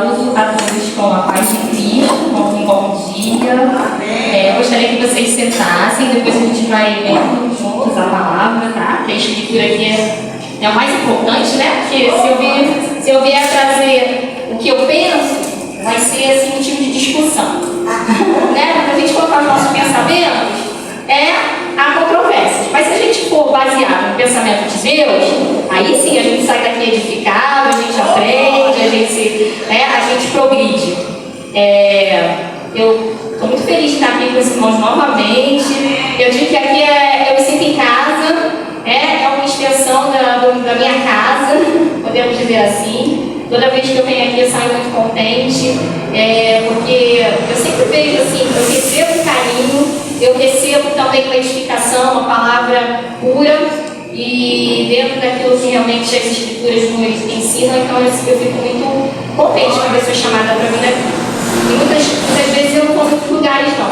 saúdo a todos com a paz de Cristo, com um bom dia. Eu gostaria que vocês sentassem, depois a gente vai lendo juntos a palavra, tá? Porque a escritura aqui é o mais importante, né? Porque se eu vier trazer o que eu penso, vai ser assim um tipo de discussão. Né? Para a gente colocar os nossos pensamentos, há controvérsias. Mas se a gente for baseado no pensamento de Deus, aí sim a gente sai daqui edificado, a gente aprende, a gente progride. Eu estou muito feliz de estar aqui com os irmãos novamente. Eu digo que aqui eu me sinto em casa, é uma extensão da minha casa, podemos dizer assim. Toda vez que eu venho aqui eu saio muito contente, porque eu sempre vejo assim, eu recebo carinho, eu recebo também com edificação, uma palavra pura e dentro daquilo que realmente as escrituras nos ensinam, então eu fico muito contente com a pessoa chamada para vir aqui. E muitas vezes eu não vou em muitos lugares não,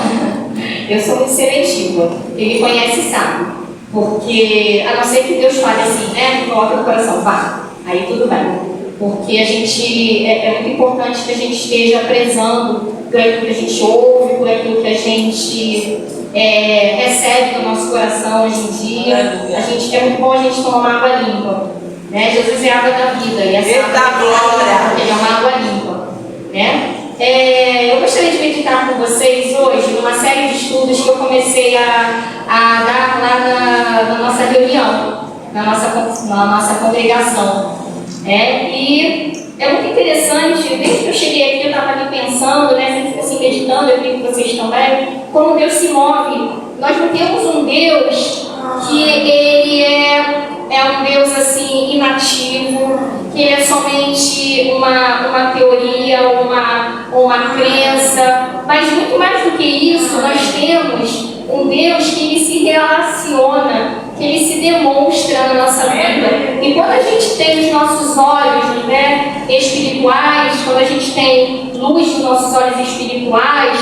eu sou muito seletiva, quem me conhece sabe, porque a não ser que Deus fale assim, né, coloca no coração, vá, aí tudo bem. Porque a gente, é muito importante que a gente esteja prezando por aquilo que a gente ouve, por aquilo que a gente recebe no nosso coração hoje em dia. É muito bom a gente tomar uma água limpa. Né? Jesus é a água da vida. E essa água é uma água limpa. Né? Eu gostaria de meditar com vocês hoje numa série de estudos que eu comecei a dar lá na nossa reunião, na nossa congregação. E é muito interessante, desde que eu cheguei aqui, eu estava ali pensando, né, assim, meditando, eu creio que vocês também, como Deus se move. Nós não temos um Deus que ele é um Deus assim, inativo, que ele é somente uma teoria, uma crença, mas muito mais do que isso, nós temos um Deus que ele se relaciona, que ele se demonstra na nossa vida. E quando a gente tem os nossos olhos, né, espirituais, quando a gente tem luz nos nossos olhos espirituais,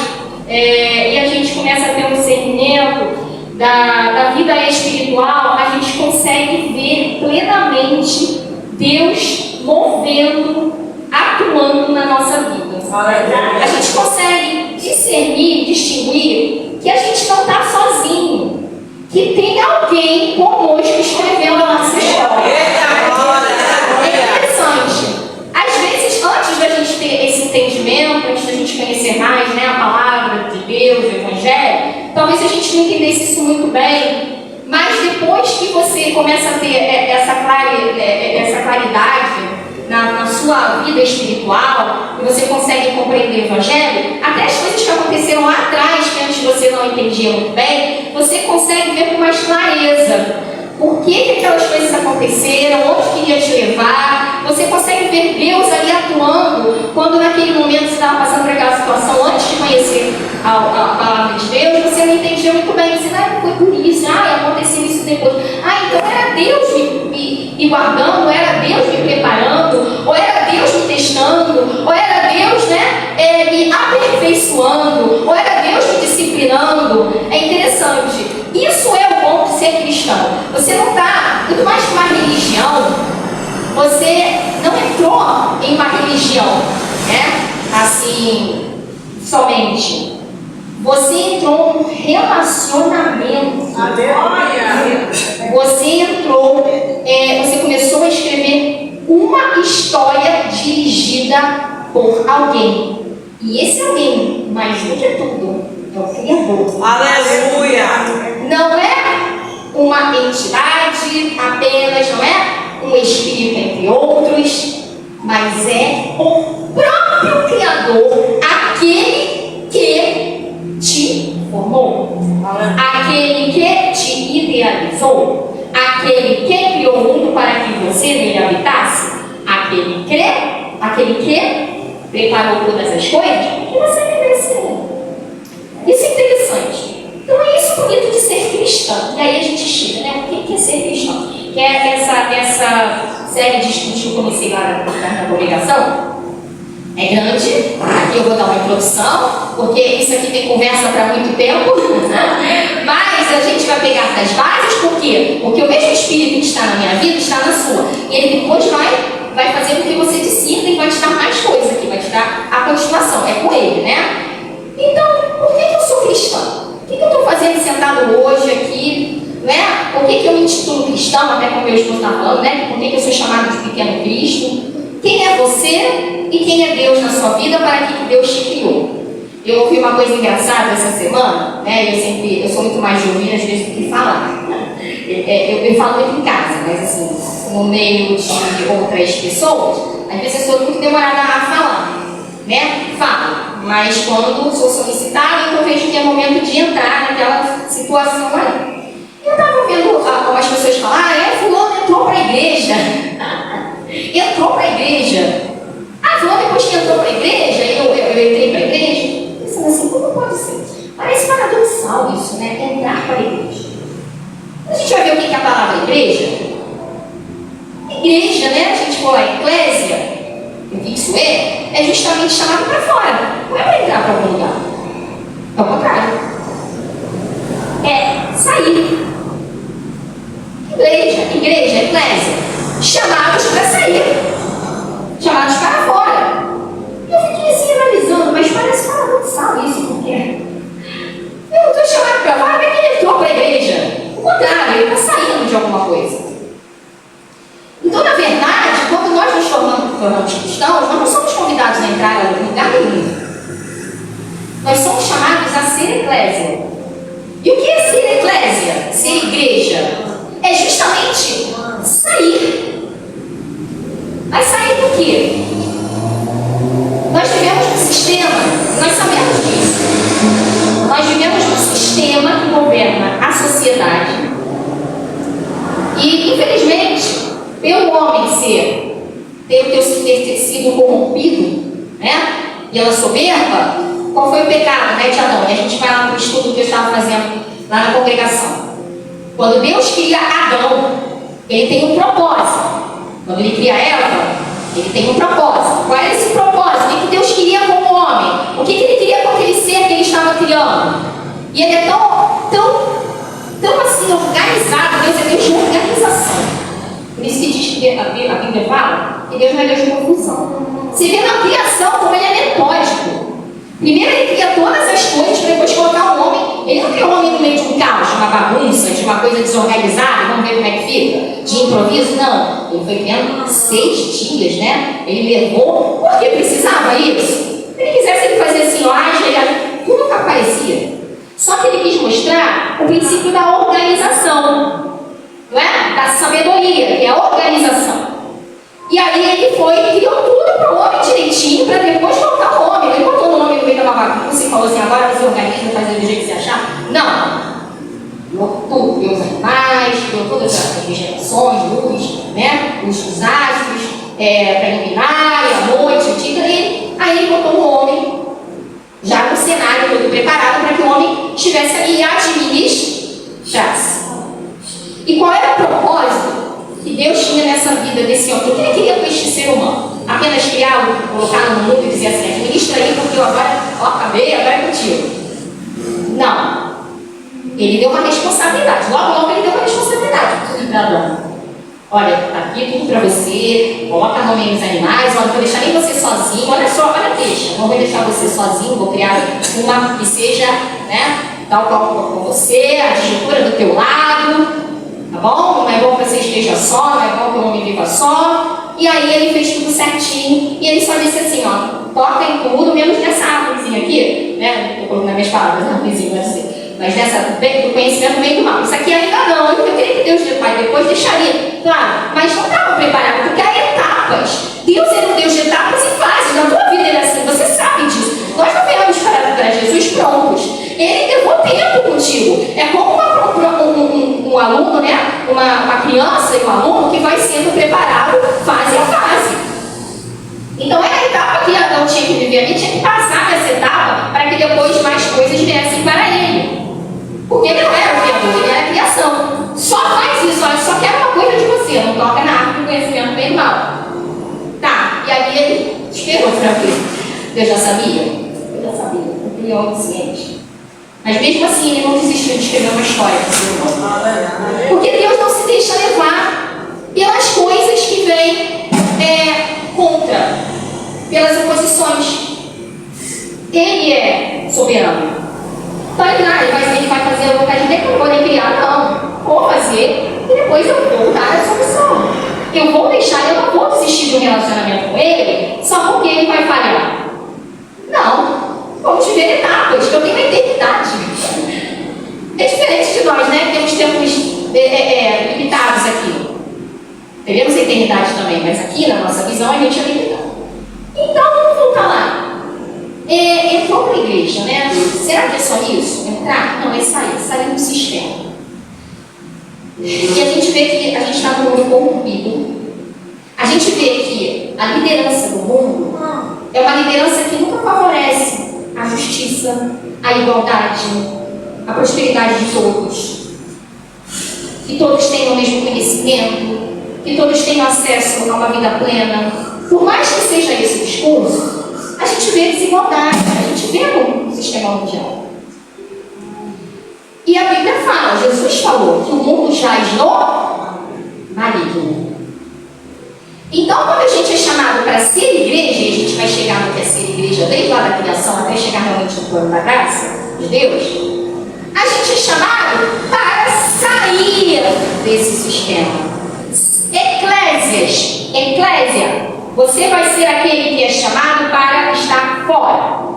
e a gente começa a ter um discernimento da vida espiritual, a gente consegue ver plenamente Deus movendo, atuando na nossa vida. A gente consegue discernir, distinguir que a gente não está sozinho, que tem alguém conosco escrevendo a nossa história. É interessante. Às vezes, antes da gente ter esse entendimento, antes da gente conhecer mais, né, a palavra de Deus, o Evangelho, talvez a gente não entendesse isso muito bem, mas depois que você começa a ter essa claridade na sua vida espiritual, e você consegue compreender o Evangelho, até as coisas que aconteceram lá atrás, que antes você não entendia muito bem, você consegue ver com mais clareza por que aquelas coisas aconteceram, onde queria te levar. Você consegue ver Deus ali atuando, quando naquele momento você estava passando por aquela situação, antes de conhecer a palavra de Deus, você não entendia muito bem. Você não foi por isso, aconteceu isso depois. Então era Deus me guardando, ou era Deus me preparando, ou era Deus me testando, ou era Deus, me aperfeiçoando, ou era Deus me disciplinando. É interessante. Isso é o bom de ser cristão. Você não está, muito mais que uma religião, você não entrou em uma religião, né? Assim, somente. Você entrou num relacionamento. Aleluia! Você entrou, você começou a escrever uma história dirigida por alguém. E esse alguém, mais do que tudo, é o Criador. Aleluia! Não é uma entidade apenas, não é um espírito entre outros, mas é o próprio Criador, aquele que te formou, aquele que te idealizou, aquele que criou o mundo para que você nele habitasse, aquele que preparou todas as coisas que você mereceu. Isso é interessante. Então é isso bonito de ser cristão. E aí a gente chega, né? O que é ser cristão? Que é essa série de estudos que eu comecei lá na congregação. É grande. Aqui eu vou dar uma introdução, porque isso aqui tem conversa para muito tempo. Mas a gente vai pegar das bases, por quê? Porque o mesmo Espírito que está na minha vida está na sua. E ele depois vai fazer com que você discirna e vai te dar mais coisa aqui, vai te dar chamado hoje aqui, né? Por que eu me intitulo cristão, até como meu esposo está falando, né? Por que eu sou chamado de pequeno Cristo? Quem é você e quem é Deus na sua vida, para que Deus te criou? Eu ouvi uma coisa engraçada essa semana, né? Eu sou muito mais de ouvir às vezes do que falar. Eu falo muito em casa, mas assim, no meio de outras pessoas, às vezes eu sou muito demorada a falar, né? Falo, mas quando sou solicitada, eu vejo que é momento de entrar naquela situação ali. Eu estava vendo algumas pessoas falar, fulano entrou para a igreja. Entrou para a igreja. Fulano depois que entrou para a igreja, eu entrei para a igreja. Pensando assim, como pode ser? Parece paradoxal isso, né? Entrar para a igreja. A gente vai ver o que é a palavra igreja. Igreja, né? A gente fala eclésia, o que isso é justamente chamado para fora. Não é para entrar para algum lugar. É o contrário. É sair. Igreja, eclésia, chamados para sair. Chamados para fora. Eu fiquei assim analisando, mas parece paradoxal isso, porque eu não estou chamado para fora, mas ele entrou para a igreja. O contrário, ele está saindo de alguma coisa. Então, na verdade, quando nós nos tornamos cristãos, nós não somos convidados a entrar em lugar nenhum. Nós somos chamados a ser eclésia. E o que é ser eclésia? Ser igreja? É justamente sair. Mas sair do quê? Nós vivemos num sistema, nós sabemos disso. Nós vivemos num sistema que governa a sociedade. E, infelizmente, pelo homem ter sido corrompido, né? Pela soberba, qual foi o pecado, né, de Adão? E a gente vai lá no estudo que eu estava fazendo lá na congregação. Quando Deus cria Adão, ele tem um propósito. Quando ele cria Eva, ele tem um propósito. Qual é esse propósito? O que Deus queria com o homem? O que ele queria com aquele ser que ele estava criando? E ele é tão assim organizado. Deus é Deus de organização. Por isso que diz que a Bíblia fala que Deus não é Deus de confusão. Você vê na criação como ele é metódico. Primeiro ele cria todas as coisas para depois colocar o homem. Ele não criou o homem no meio de um caos, de uma bagunça, de uma coisa desorganizada, vamos ver como é que fica, de improviso. Não, ele foi criando 6 dias, né? Ele levou, porque precisava isso. Se ele quisesse, ele fazia assim, ó, tudo nunca aparecia. Só que ele quis mostrar o princípio da organização, não é? Da sabedoria, que é a organização. E aí ele foi e criou tudo para o homem direitinho, para depois colocar o homem. Ele botou o nome no meio da bagunça. Você falou assim, agora você organiza, fazer do jeito que você achar. Não. Criou tudo. Criou os animais, criou todas as vegetações, luz, né? Luz dos astros, para iluminar, a noite, o dia. Aí ele botou o homem já com o cenário todo preparado para que o homem estivesse ali e administrasse. E qual era o propósito que Deus tinha nessa vida desse homem? O que ele queria com este ser humano? Apenas criá-lo, colocá-lo no mundo e dizer assim, administra aí porque eu agora, acabei, agora é contigo. Não. Ele deu uma responsabilidade. Logo ele deu uma responsabilidade. Olha, tá aqui tudo para você, coloca nome nos animais, olha, não vou deixar nem você sozinho, olha só, olha, deixa, não vou deixar você sozinho, vou criar uma que seja, né, tal qual com você, a estrutura do teu lado. Tá bom? Não é bom que você esteja só, não é bom que o homem viva só. E aí ele fez tudo certinho. E ele só disse assim, ó, toca em tudo, menos nessa árvorezinha aqui, né? Eu coloco nas minhas palavras, árvorezinha, vai dizer. Mas nessa do conhecimento do bem e do mal. Isso aqui ainda não. Eu queria que Deus, Pai, depois deixaria. Claro, mas não estava preparado, porque há etapas. Deus é um Deus de etapas e fases. Na tua vida ele é assim, você sabe disso. Nós não viemos para Jesus prontos. Ele levou tempo contigo. É como um aluno, né? Uma criança e um aluno que vai sendo preparado fase a fase. Então é a etapa que Adão tinha que viver ali, tinha que passar nessa etapa para que depois mais coisas viessem para ele. Porque ele não era o criador, ele era a criação. Só faz isso, olha, só quer uma coisa de você, não toca na árvore do conhecimento bem e mal. Tá, e aí ele esperou para ver. Deus já sabia? Eu já sabia, ele é onisciente. Mas mesmo assim ele não desistiu de escrever uma história para o ser humano. Porque Deus não se deixa levar pelas coisas que vêm contra, pelas oposições. Ele é soberano. Ele vai fazer a vontade dele, eu não vou nem criar, não. Vou fazer e depois eu vou dar a solução. Eu vou deixar, eu não vou desistir de um relacionamento com ele só porque ele vai falhar. Não. Vamos viver etapas, porque eu tenho uma eternidade. É diferente de nós, né? Temos tempos limitados aqui. Teremos a eternidade também, mas aqui na nossa visão a gente é limitado. Então vamos voltar lá. Entrou para a igreja, né? Será que é só isso? Entrar? Não, é sair do sistema. E a gente vê que a gente está no mundo corrompido. A gente vê que a liderança do mundo é uma liderança que nunca favorece a justiça, a igualdade, a prosperidade de todos. Que todos tenham o mesmo conhecimento, que todos tenham acesso a uma vida plena. Por mais que seja esse o discurso, a gente vê desigualdade, a gente vê no sistema mundial. E a Bíblia fala, Jesus falou que o mundo jaz no maligno. Então, quando a gente é chamado para ser igreja, e a gente vai chegar no que é ser igreja, desde lá da criação até chegar realmente no plano da graça de Deus, a gente é chamado para sair desse sistema. Eclésia, você vai ser aquele que é chamado para estar fora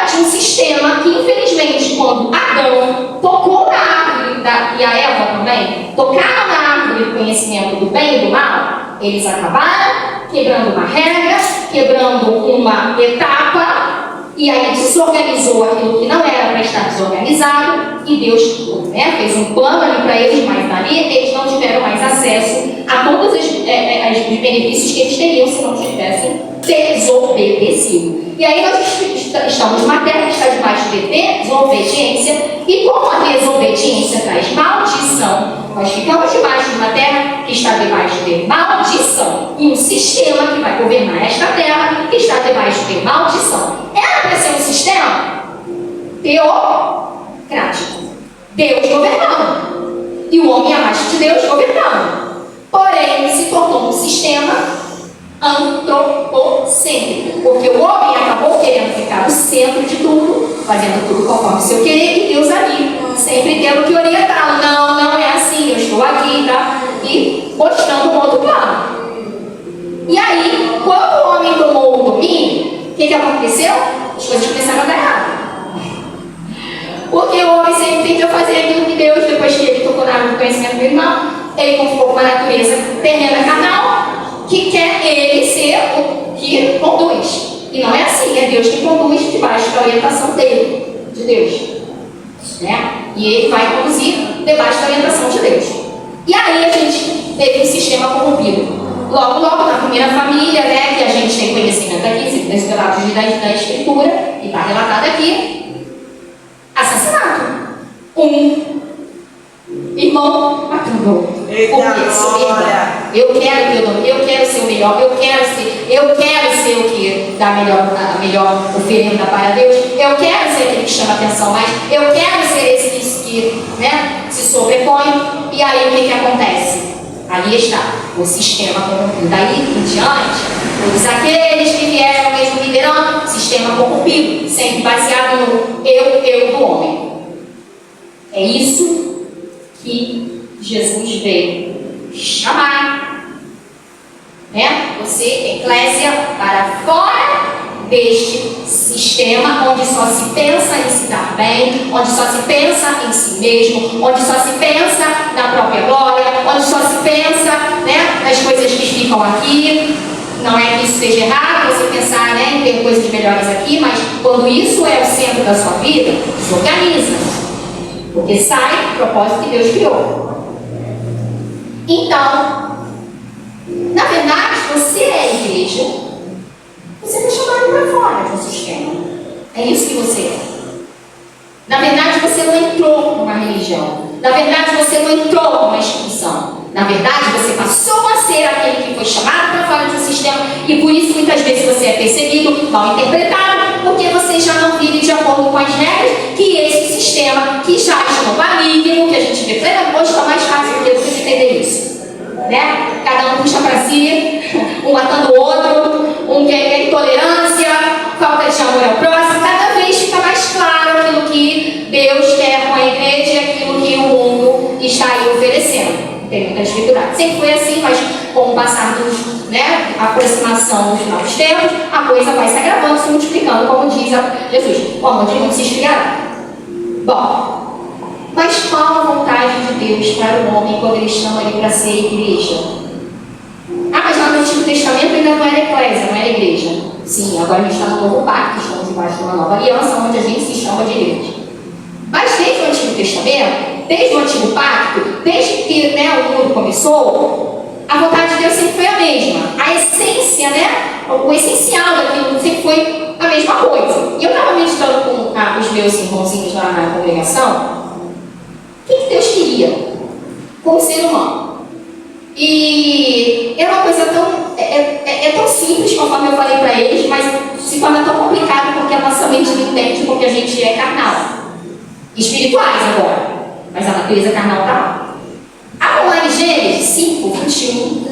de um sistema que, infelizmente, quando Adão tocou na árvore, e a Eva também, tocaram na árvore do conhecimento do bem e do mal, eles acabaram quebrando uma regra, quebrando uma etapa, e aí desorganizou aquilo que não era para estar desorganizado, e Deus fez um plano ali para eles, mas ali eles não tiveram mais acesso a todos os benefícios que eles teriam se não tivessem desobedecido. E aí nós estamos numa terra que está debaixo de desobediência, e como a desobediência traz maldição, nós ficamos debaixo de uma terra que está debaixo de maldição, e um sistema que vai governar esta terra que está debaixo de maldição. Era para ser um sistema teocrático, Deus governando, e o homem abaixo de Deus governando. Porém, se tornou um sistema antropocêntrico, porque o homem acabou querendo ficar no centro de tudo, fazendo tudo conforme o seu querer, e Deus ali, sempre tendo que orientá-lo. Não é assim, eu estou aqui, tá? E mostrando um outro plano. E aí, quando o homem tomou o domínio, o que aconteceu? As coisas começaram a dar errado. Porque o homem sempre tentou fazer aquilo que Deus, depois que ele tocou na árvore do conhecimento do irmão, ele conficou com uma natureza terrena carnal, que quer ele ser o que conduz. E não é assim, é Deus que conduz debaixo da orientação dele, de Deus. Né? E ele vai conduzir debaixo da orientação de Deus. E aí a gente teve um sistema corrompido. Logo, na primeira família, né, que a gente tem conhecimento aqui, segundo os relatos da Escritura, que está relatado aqui, assassinato. Um irmão matando outro. Porque soberba. Eu quero ter o domínio, eu quero ser o melhor, eu quero ser o que dá a melhor oferenda para Deus, eu quero ser aquele que chama a atenção mais, eu quero ser esse que se sobrepõe. E aí o que acontece? Ali está o sistema corrompido. Daí em diante, todos aqueles que vieram mesmo liderando, sistema corrompido, sempre baseado no eu do homem. É isso que Jesus veio chamar, você, eclésia, para fora deste sistema onde só se pensa em se dar bem, onde só se pensa em si mesmo, onde só se pensa na própria glória, onde só se pensa nas coisas que ficam aqui. Não é que isso seja errado, você pensar em ter coisas melhores aqui, mas quando isso é o centro da sua vida, desorganiza, porque sai do propósito que Deus criou. Então, na verdade, você é igreja, você foi chamado para fora de um sistema. É isso que você é. Na verdade, você não entrou numa religião. Na verdade, você não entrou numa instituição. Na verdade, você passou a ser aquele que foi chamado para fora de um sistema, e por isso muitas vezes você é perseguido, mal interpretado, porque você já não vive de acordo com as regras que esse sistema, que já está no maligno, que a gente vê plenamente, hoje está mais fácil do que você entender isso. Cada um puxa para si, um matando o outro, um quer intolerância, falta de amor ao próximo. Cada vez fica mais claro aquilo que dificuldades. Sempre foi assim, mas com o passar a aproximação dos novos tempos, a coisa vai se agravando, se multiplicando, como diz Jesus, o amor de muitos se esfriará. Bom, mas qual a vontade de Deus para o homem quando ele chama ele para ser igreja? Ah, mas lá no Antigo Testamento ainda não era eclésia, não era igreja. Sim, agora a gente está no novo pacto, estamos debaixo de uma nova aliança, onde a gente se chama de igreja. Mas desde o Antigo Testamento, desde o Antigo Pacto, desde que o mundo começou, a vontade de Deus sempre foi a mesma. A essência, o essencial daquilo sempre foi a mesma coisa. E eu estava meditando com os meus irmãozinhos lá na congregação, o que Deus queria com o ser humano. E é uma coisa tão simples, conforme eu falei para eles, mas se torna tão complicado porque a nossa mente não entende, porque a gente é carnal. Espirituais agora, mas a natureza carnal está lá. Vamos lá em Gênesis 5, 21,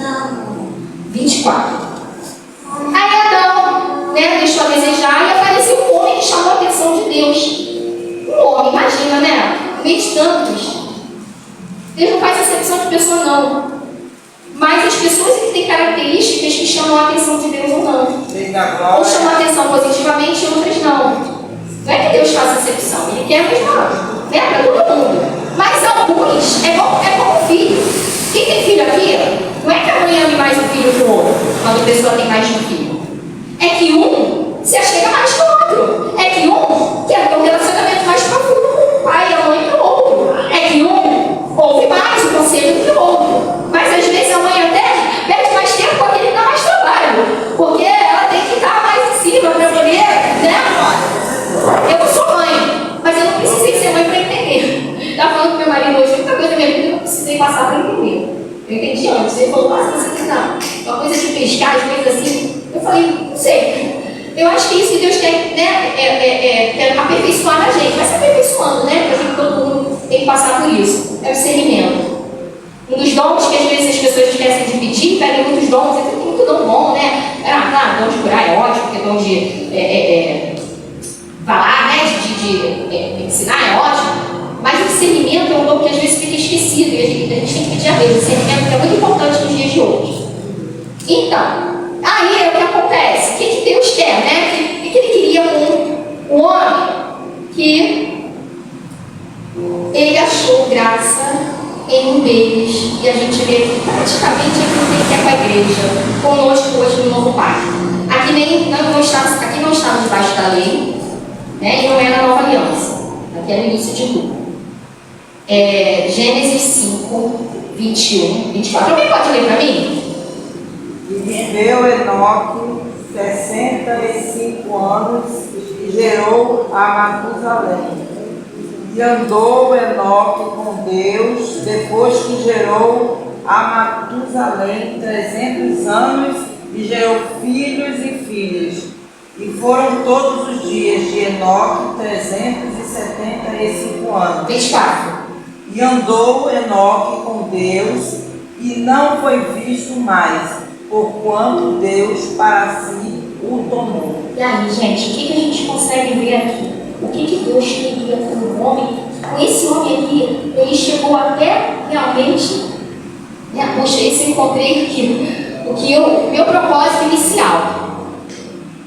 24. Aí Adão deixou a desejar e apareceu um homem que chamou a atenção de Deus. Um homem, imagina, no meio de tantos. Deus não faz acepção de pessoa, não. Mas as pessoas que têm características que chamam a atenção de Deus ou não. Ou chamam a atenção positivamente e outras não. Não é que Deus faça acepção, Ele quer a mesma, para todo mundo. Mas alguns, é como um filho. Quem tem filho aqui, não é que a mãe ame mais um filho que o outro, quando a pessoa tem mais de um filho. É que um se achega mais que o outro. É que um quer ter um relacionamento mais profundo com o pai e a mãe que o outro. É que um ouve mais o conselho que o outro. Mas às vezes a mãe até perde mais tempo porque ele dá mais trabalho. Porque ela tem que estar mais em cima para poder, Eu não sou mãe, mas eu não precisei ser mãe para entender. Estava falando com meu marido hoje, muita coisa da minha vida eu não precisei passar para entender. Eu entendi antes. Ele falou, nossa, você tem uma coisa de pescar, as coisas assim. Eu falei, não sei. Eu acho que é isso que Deus quer aperfeiçoar na gente. Vai se aperfeiçoando, porque a gente, todo mundo tem que passar por isso. É o discernimento. Um dos dons que às vezes as pessoas esquecem de pedir, pegam muitos dons, tem muito dom bom, claro, dom de curar é ótimo, porque dom de falar, de ensinar é ótimo. Mas o discernimento é um dom que às vezes fica esquecido e a gente tem que pedir a Deus. O discernimento é muito importante nos dias de hoje. Então, aí é o que acontece. O que Deus quer, O que Ele queria com o homem? Que Ele achou graça em um deles. E a gente vê que praticamente aquilo que é com a igreja, conosco hoje no novo pacto. Aqui não estamos debaixo da lei, e não é na nova aliança. Aqui é no início de tudo. Gênesis 5, 21, 24. Alguém pode ler para mim? E viveu Enoque 65 anos e gerou a Matusalém. E andou Enoque com Deus depois que gerou a Matusalém 300 anos e gerou filhos e filhas. E foram todos os dias de Enoque 375 anos. 24. E andou Enoque com Deus e não foi visto mais, porquanto Deus para si o tomou. E aí, gente, o que a gente consegue ver aqui? O que Deus queria com o homem? Com esse homem aqui, ele chegou até realmente, poxa, esse eu encontrei aqui, o meu propósito inicial.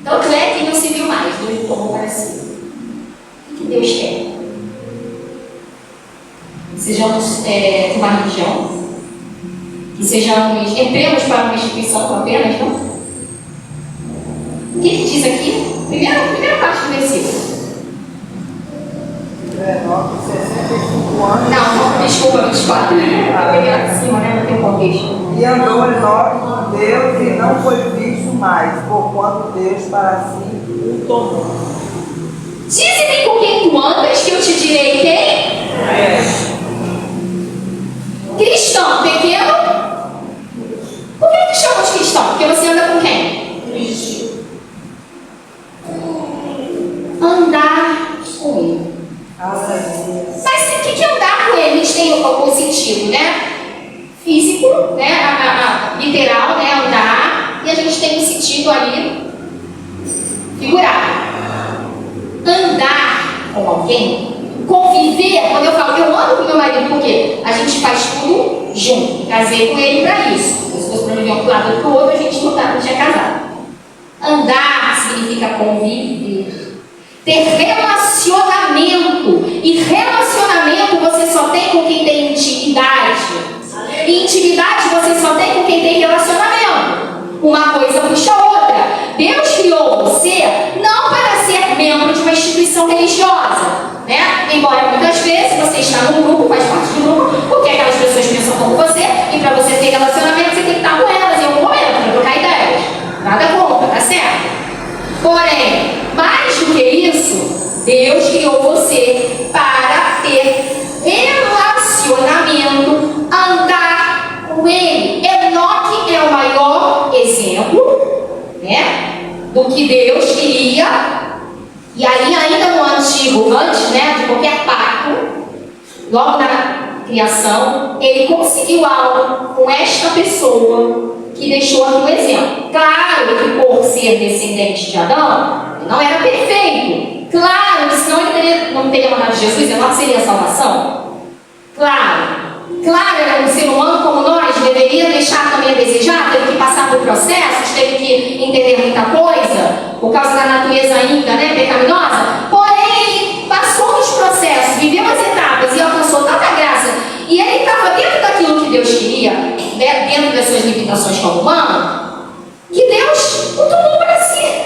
Tanto é que não se viu mais, Deus tomou para si. O que Deus quer? Que sejamos uma religião, que entremos para uma instituição apenas, não? O que diz aqui? Primeira parte do versículo. Enoque 65 anos. Não, desculpa, 24. Eu peguei lá de cima, não tem contexto. E andou Enoque com Deus e não foi visto mais, porquanto Deus para si o tomou. Dize-me com quem tu andas, que eu te direi quem? Cristão, pequeno. Por que tu chama de cristão? Porque você anda com quem? Cristo. Andar com ele. Mas o que andar com ele? A gente tem o sentido, físico, literal, andar. E a gente tem um sentido ali figurado. Andar com alguém, conviver. Quando eu falo, eu ando com meu marido, porque a gente faz tudo junto. Casei com ele para isso. Se fosse para viver um lado do outro, a gente não tinha casado. Andar significa conviver. Ter relacionamento. E relacionamento você só tem com quem tem intimidade. E intimidade você só tem com quem tem relacionamento. Uma coisa puxa a outra. Deus criou você não para ser membro de uma instituição religiosa, né? Embora muitas vezes você está num grupo, faz parte de um grupo, porque aquelas pessoas pensam como você, e para você ter relacionamento você tem que estar com elas em algum momento para trocar ideias. Nada contra, tá certo? Porém, mais do que isso, Deus criou você para ter relacionamento, andar com Ele. Enoque é o maior exemplo, né, do que Deus queria. E aí, ainda no antigo, antes, né, de qualquer pacto, logo na criação, ele conseguiu algo com esta pessoa que deixou aqui um exemplo. Claro que por ser descendente de Adão, ele não era perfeito. Claro, senão ele não teria mandado Jesus, não seria a salvação. Claro, era um ser humano como nós, deveria deixar também a desejar, teve que passar por processos, teve que entender muita coisa, por causa da natureza ainda, né, pecaminosa. Porém, ele passou nos processos, viveu as etapas e alcançou tanta graça. E ele estava dentro daquilo que Deus queria, dentro das suas limitações como humano, que Deus o tomou para si.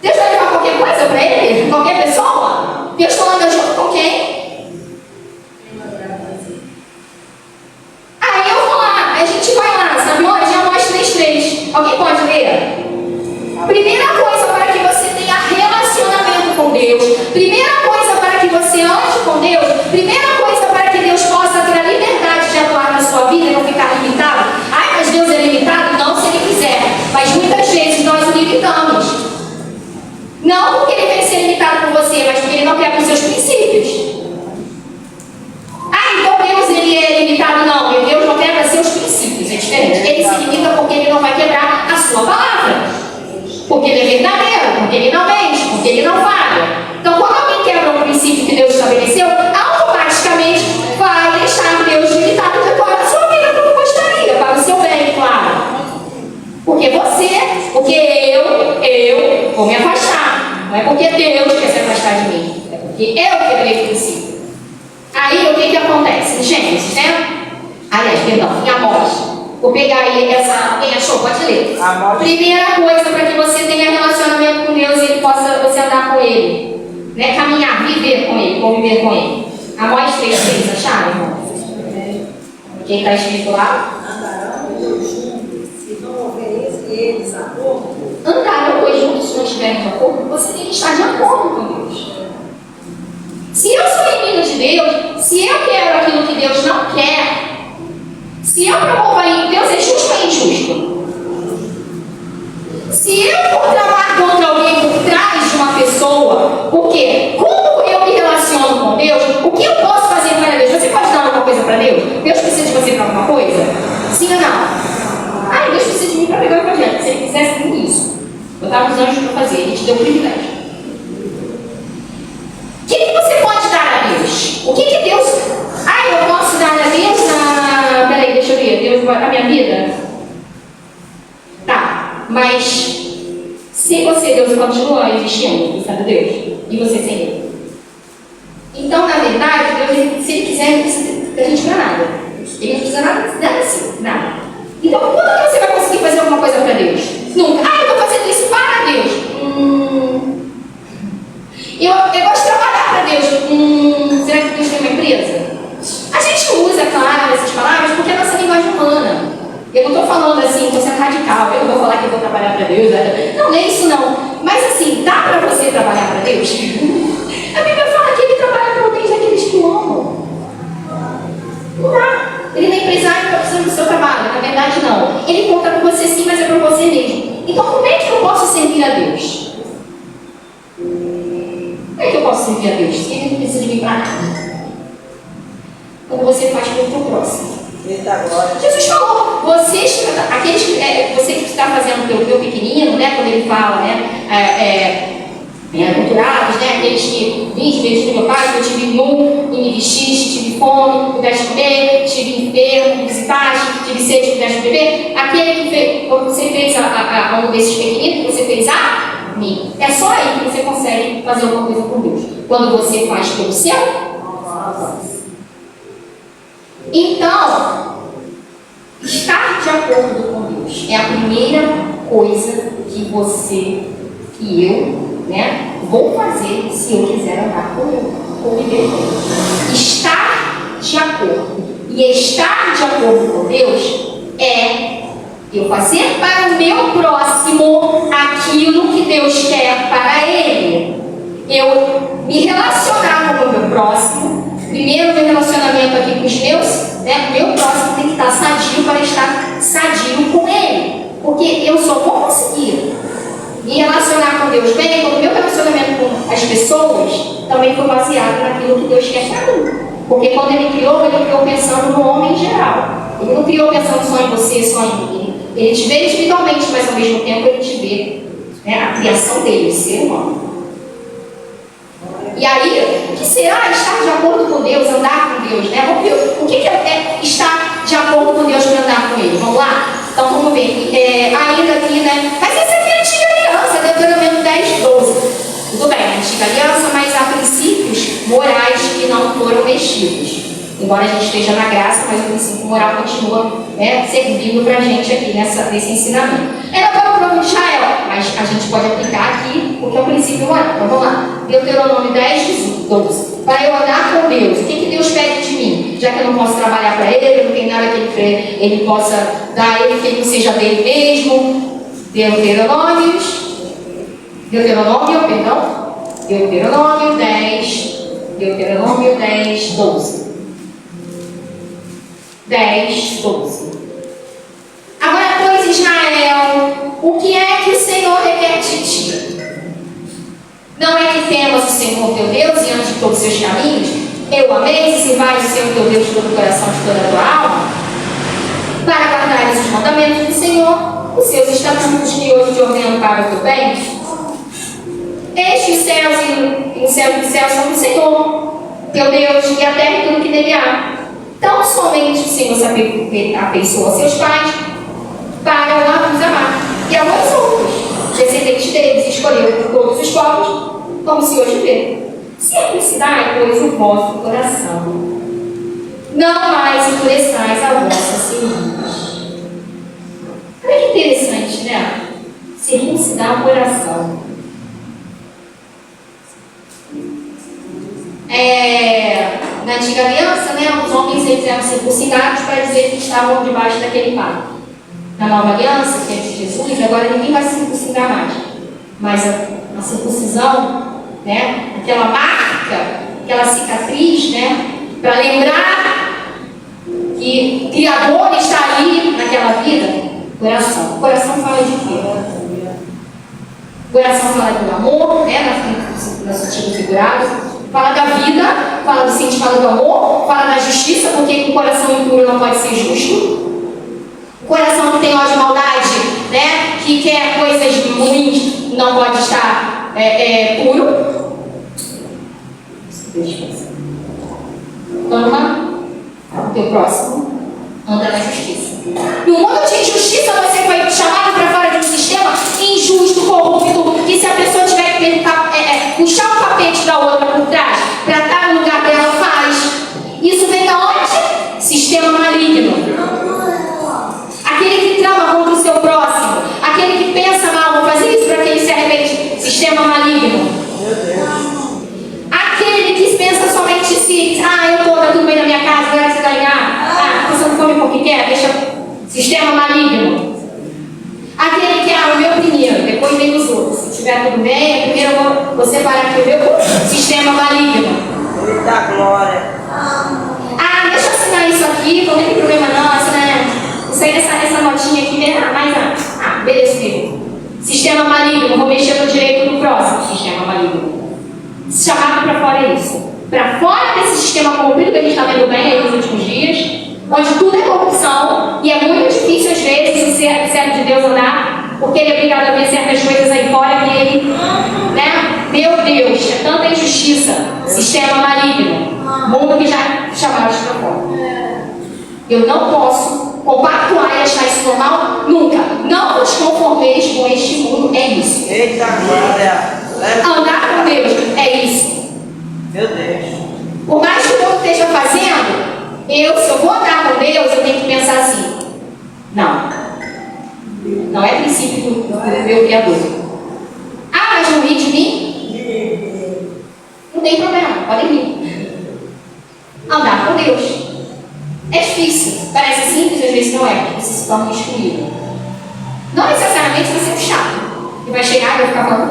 Deus vai levar qualquer coisa para ele? Qualquer pessoa? Deus está andando junto com quem? Aí eu vou lá, a gente vai lá, sabe onde? Amós 3:3. Alguém pode ler? Primeira coisa para que você tenha relacionamento com Deus, primeira coisa para que você ande com Deus, primeira coisa para que Deus possa ter a liberdade de atuar na sua vida e não ficar limitado. Ai, mas Deus é limitado? Não, se Ele quiser. Mas muitas vezes nós o limitamos. Não porque Ele quer ser limitado por você, mas porque Ele não quer com seus princípios. Ah, então Deus ele é limitado? Não, Deus não quebra seus princípios, é diferente. Ele se limita porque Ele não vai quebrar a sua palavra. Porque Ele é verdadeiro, porque Ele não mente, porque Ele não falha. Então, quando alguém quebra um princípio que Deus estabeleceu, automaticamente vai deixar Deus limitado de atuar na sua vida como gostaria, para o seu bem, claro. Porque eu vou me afastar. Não é porque Deus quer se afastar de mim, é porque eu quebrei o princípio. Aí, o que acontece? Em Gênesis, né? Aliás, perdão, em Amós. Vou pegar aí essa. Quem achou? Pode ler. Primeira coisa para que você tenha relacionamento com Deus e ele possa você andar com Ele, né? Caminhar, viver com Ele, conviver com Ele. Amós 3:6, acharam, irmão? Quem está escrito lá? Andarão dois juntos, se não houver eles acordo. Andarão dois juntos se não estiverem de acordo? Você tem que estar de acordo com Deus. Se eu sou inimiga de Deus, se eu quero aquilo que Deus não quer, se eu promover em Deus, é justo ou injusto? Se eu for tramar contra alguém por trás de uma pessoa, porque como eu me relaciono com Deus, o que eu posso fazer para Deus? Você pode dar alguma coisa para Deus? Deus precisa de você para alguma coisa? Sim ou não? Ah, Deus precisa de mim para pegar o projeto. Se Ele quisesse, nem isso. Botava os anjos para fazer, Ele te deu o privilégio. O que você pode dar a Deus? O que Deus... Ah, eu posso dar a Deus na... Peraí, deixa eu ver. Deus, a minha vida? Tá, mas sem você, Deus continua existindo, sabe Deus? E você sem Ele. Então, na verdade, Deus, se Ele quiser, não precisa da gente para nada. Ele não precisa nada assim, nada. Então, quando que você vai conseguir fazer alguma coisa para Deus? Nunca. Ah, eu estou fazendo isso para Deus. Eu gosto de trabalhar para Deus. Será que Deus tem uma empresa? A gente usa, claro, essas palavras porque é a nossa linguagem humana. Eu não estou falando assim, estou sendo radical, eu não vou falar que eu vou trabalhar para Deus. Não, nem isso não. Mas assim, dá para você trabalhar para Deus? A Bíblia fala que Ele trabalha para alguém daqueles que o amam. Não dá. Ele não é empresário, está precisando do seu trabalho. Na verdade, não. Ele conta com você sim, mas é para você mesmo. Então, como é que eu posso servir a Deus? Como é que eu posso servir a Deus? Ele não precisa de mim para nada. Quando você faz pelo próximo. Jesus falou, você que está fazendo o teu pequenino, né? Quando ele fala, né? Culturados, né? Aqueles que vêm do meu pai, que eu tive nu, e me vestiste, tive fome, me deste comer, estive enfermo, me visitaste, tive sede, me deste beber. Aquele que fez, quando você fez a um desses pequeninos, você fez a mim. É só aí que você consegue fazer alguma coisa com Deus. Quando você faz pelo céu. Então, estar de acordo com Deus é a primeira coisa que você, que eu, né, vou fazer se eu quiser andar com Deus. Estar de acordo. E estar de acordo com Deus é eu fazer para o meu próximo aquilo que Deus quer para ele. Eu me relacionar com o meu próximo. Primeiro, meu relacionamento aqui com os meus, né? O meu próximo tem que estar sadio para estar sadio com ele. Porque eu só vou conseguir me relacionar com Deus bem quando o meu relacionamento com as pessoas também foi baseado naquilo que Deus quer para mim. Porque quando Ele criou pensando no homem em geral. Ele não criou pensando só em você, só em mim. Ele te vê individualmente, mas ao mesmo tempo Ele te vê, né, a criação dele, o ser humano. E aí, o que será estar de acordo com Deus, andar com Deus, né? Vamos ver, o que é estar de acordo com Deus para andar com Ele? Vamos lá? Então vamos ver. Ainda aqui, né? Mas essa é a antiga aliança, Deuteronômio 10, 12. Tudo bem, antiga aliança, mas há princípios morais que não foram mexidos. Embora a gente esteja na graça, mas o princípio moral continua, né, servindo para a gente aqui nesse ensinamento. Era para o povo de Israel, mas a gente pode aplicar aqui o que é o princípio moral. Então vamos lá. Deuteronômio 10, 12. Para eu andar com Deus, o que Deus pede de mim? Já que eu não posso trabalhar para Ele, eu não tenho nada que Ele possa dar a Ele, que Ele não seja dele mesmo. Deuteronômio 10, 12. 10, 12. Agora, pois, Israel, o que é que o Senhor requer de ti? Não é que temas o Senhor teu Deus e andes de todos os seus caminhos? Eu amei, se vais o Senhor teu Deus de todo o coração, de toda a tua alma, para guardares os mandamentos do Senhor, os seus estatutos que hoje te ordeno para o teu bem. Estes céus e os céus dos céus são do Senhor, teu Deus, e a terra e tudo que nele há. Tão somente o Senhor se afeiçoou a seus pais para os amar, e a nós outros, descendentes deles, escolheu por todos os povos, como se hoje vê. Circuncidai, pois, o vosso coração. Não mais endureçais a vossa cerviz. Olha que interessante, né? Circuncidar o coração. Na antiga aliança, né, os homens eles eram circuncidados para dizer que estavam debaixo daquele pacto. Na nova aliança, que é de Jesus, agora ninguém vai se circuncidar mais. Mas a circuncisão, né, aquela marca, aquela cicatriz, né, para lembrar que o Criador está ali naquela vida. Coração. O coração fala de quê? O coração fala do amor, né, no sentido figurado. Fala da vida, fala do sentimento, fala do amor, fala da justiça, porque o coração impuro não pode ser justo. O coração que tem ódio e maldade, né, que quer coisas ruins, não pode estar puro. Ama o teu próximo, anda na justiça. No mundo de injustiça, você foi chamado para fora de um sistema injusto, corrupto, que se a pessoa tiver que puxar o tapete da outra por trás, para estar no lugar dela, faz. Isso vem da onde? Sistema maligno. Aquele que trama contra o seu próximo, aquele que pensa mal, vou fazer isso para que ele se arrepende. Sistema maligno. Aquele que pensa somente se, tá tudo bem na minha casa, agora você está ligado? Você não come porque quer, deixa. Sistema maligno. Aquele que o meu primeiro, depois vem os outros. Se tiver tudo bem, primeiro eu vou separar aqui o meu sistema maligno. Eita glória. Deixa eu assinar isso aqui, não tem problema não, isso aí, essa notinha aqui, né? Beleza, filho. Sistema maligno, vou mexer no direito do próximo. Sistema maligno. Chamado para fora é isso. Para fora desse sistema corrompido que a gente está vendo bem aí nos últimos dias, onde tudo é corrupção, e é muito difícil às vezes o servo de Deus andar, porque ele é obrigado a ver certas coisas aí fora que ele, né? Meu Deus, é tanta injustiça, sistema maligno. mundo que já chamaram de fora. Eu não posso compactuar e achar isso normal nunca. Não vos conformeis com este mundo, é isso. Eita glória! Andar com Deus, é isso. Meu Deus. Por mais que o mundo esteja fazendo, se eu vou andar com Deus, eu tenho que pensar assim. Não é princípio do meu Criador. Ah, mas não ri de mim? Não tem problema, podem rir. Andar com Deus. É difícil, parece simples, às vezes não é, porque você se torna excluído. Não necessariamente você é um chato, que vai chegar e vai ficar falando,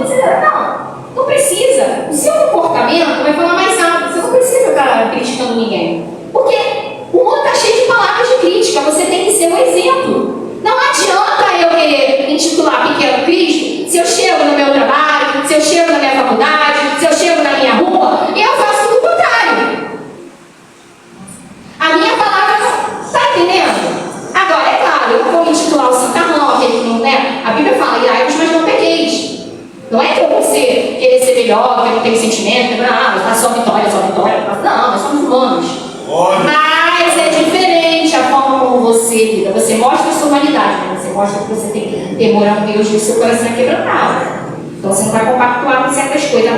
não precisa. O seu comportamento vai falar mais alto, você não precisa estar criticando ninguém. Porque o mundo está cheio de palavras de crítica, você tem que ser um exemplo. Não adianta eu querer intitular Pequeno Cristo se eu chego no meu trabalho, se eu chego na minha faculdade, se eu chego na minha rua, e eu faço tudo o contrário. A minha palavra não está entendendo? Agora, é claro, eu não vou me intitular o santarrão, aquele que não é. A Bíblia fala, irai-vos, mas não pequeis. Não é para você querer ser melhor, que eu não tenho sentimento, só vitória. Não, nós somos humanos. Mas é diferente a forma como você lida. Você mostra a sua humanidade, mas você mostra que você tem temor a Deus e o seu coração é quebrantado. Então você não vai compactuar com certas coisas.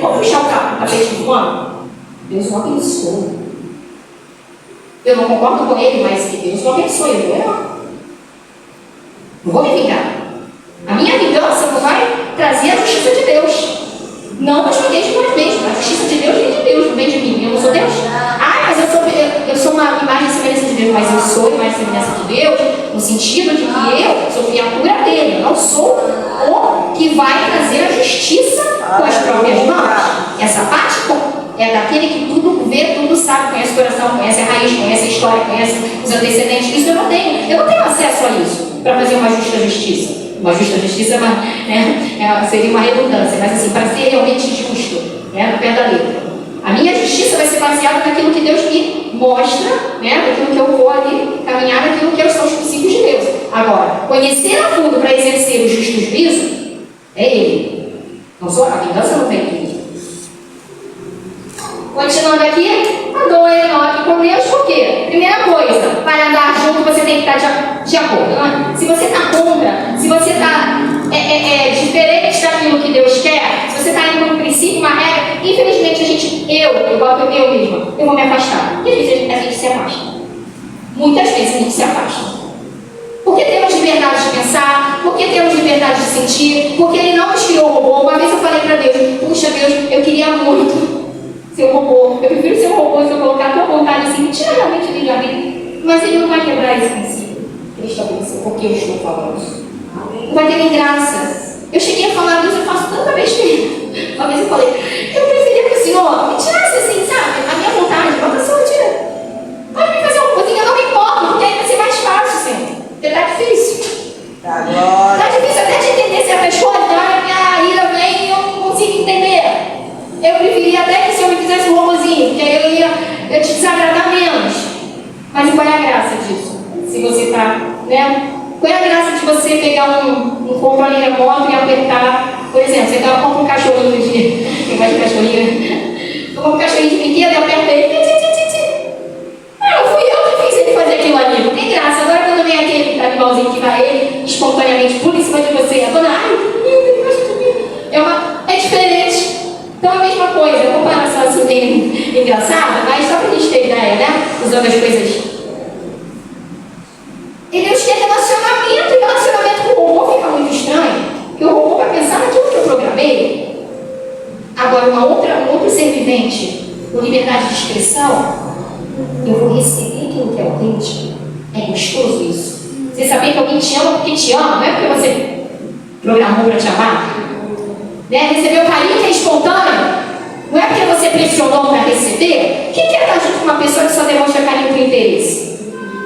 Vamos puxar o tapete do ano? Deus não abençoa. Eu não concordo com ele, mas que Deus não abençoe. Eu vou errar. Não vou me vingar. A minha vingança não vai trazer a justiça de Deus. Não vos vingueis de nós mesmos. A justiça de Deus vem de Deus, não vem de mim. Eu não sou Deus. Mas eu sou uma imagem e semelhança de Deus. Mas eu sou imagem e semelhança de Deus no sentido de que eu sou criatura dele. Eu não sou o que vai trazer a justiça com as próprias mãos. Essa parte é daquele que tudo vê, tudo sabe, conhece o coração, conhece a raiz, conhece a história, conhece os antecedentes. Isso eu não tenho. Eu não tenho acesso a isso para fazer uma justa justiça. Uma justa justiça seria uma redundância, mas assim, para ser realmente justo, no pé da letra. A minha justiça vai ser baseada naquilo que Deus me mostra, naquilo que eu vou ali caminhar, naquilo que são os princípios de Deus. Agora, conhecer a fundo para exercer o justo juízo é Ele. Não sou a vingança, não vem aqui. Continuando aqui, andou Enoque com Deus, por quê? Primeira coisa, para andar junto você tem que estar de acordo. Se você está contra, se você está diferente daquilo que Deus quer, se você está indo por um princípio, uma regra, infelizmente eu boto eu mesma, eu vou me afastar. E às vezes a gente se afasta. Muitas vezes a gente se afasta. Porque temos liberdade de pensar, porque temos liberdade de sentir, porque Ele não nos criou robô. Uma vez eu falei para Deus, puxa Deus, eu queria muito ser um robô. Eu prefiro ser um robô se eu colocar a tua vontade assim, tira realmente o livre-arbítrio. Mas Ele não vai quebrar esse princípio que Ele estabeleceu, porque eu estou falando. Não vai ter nem graça. Eu cheguei a falar, Deus, eu faço tanta besteira. Uma vez eu falei, eu preferia que o Senhor me tirasse assim, sabe? A minha vontade, bota a sua, tira. Pode me fazer uma coisinha, não me importa, porque aí vai ser mais fácil, Senhor. Porque tá difícil. Tá glória. Tá difícil até de entender certas coisas, então a minha ira vem e eu não consigo entender. Eu preferia até que o Senhor me fizesse um robozinho, porque aí eu ia te desagradar menos. Mas qual é a graça disso? Se você está, Qual é a graça de você pegar um controle remoto e apertar, por exemplo, você compra um cachorrinho no dia, tem mais de cachorrinho, eu compro um cachorrinho de brinquedo e aperto ele, não fui eu que fiz ele fazer aquilo ali, não tem graça. Agora quando vem aquele animalzinho que vai ele espontaneamente pula em cima de você, a dona, é diferente. Então a mesma coisa, a comparação assim meio engraçada, mas só para a gente ter ideia, usando as coisas. E Deus quer relacionamento, e relacionamento com o robô fica muito estranho, porque o robô vai pensar naquilo que eu programei. Agora, um outro ser vivente, com liberdade de expressão, eu vou receber aquilo que é autêntico. É gostoso isso. Você saber que alguém te ama porque te ama, não é porque você programou para te amar. Receber o carinho que é espontâneo, não é porque você pressionou para receber. Quem quer estar junto com uma pessoa que só demonstra carinho por interesse?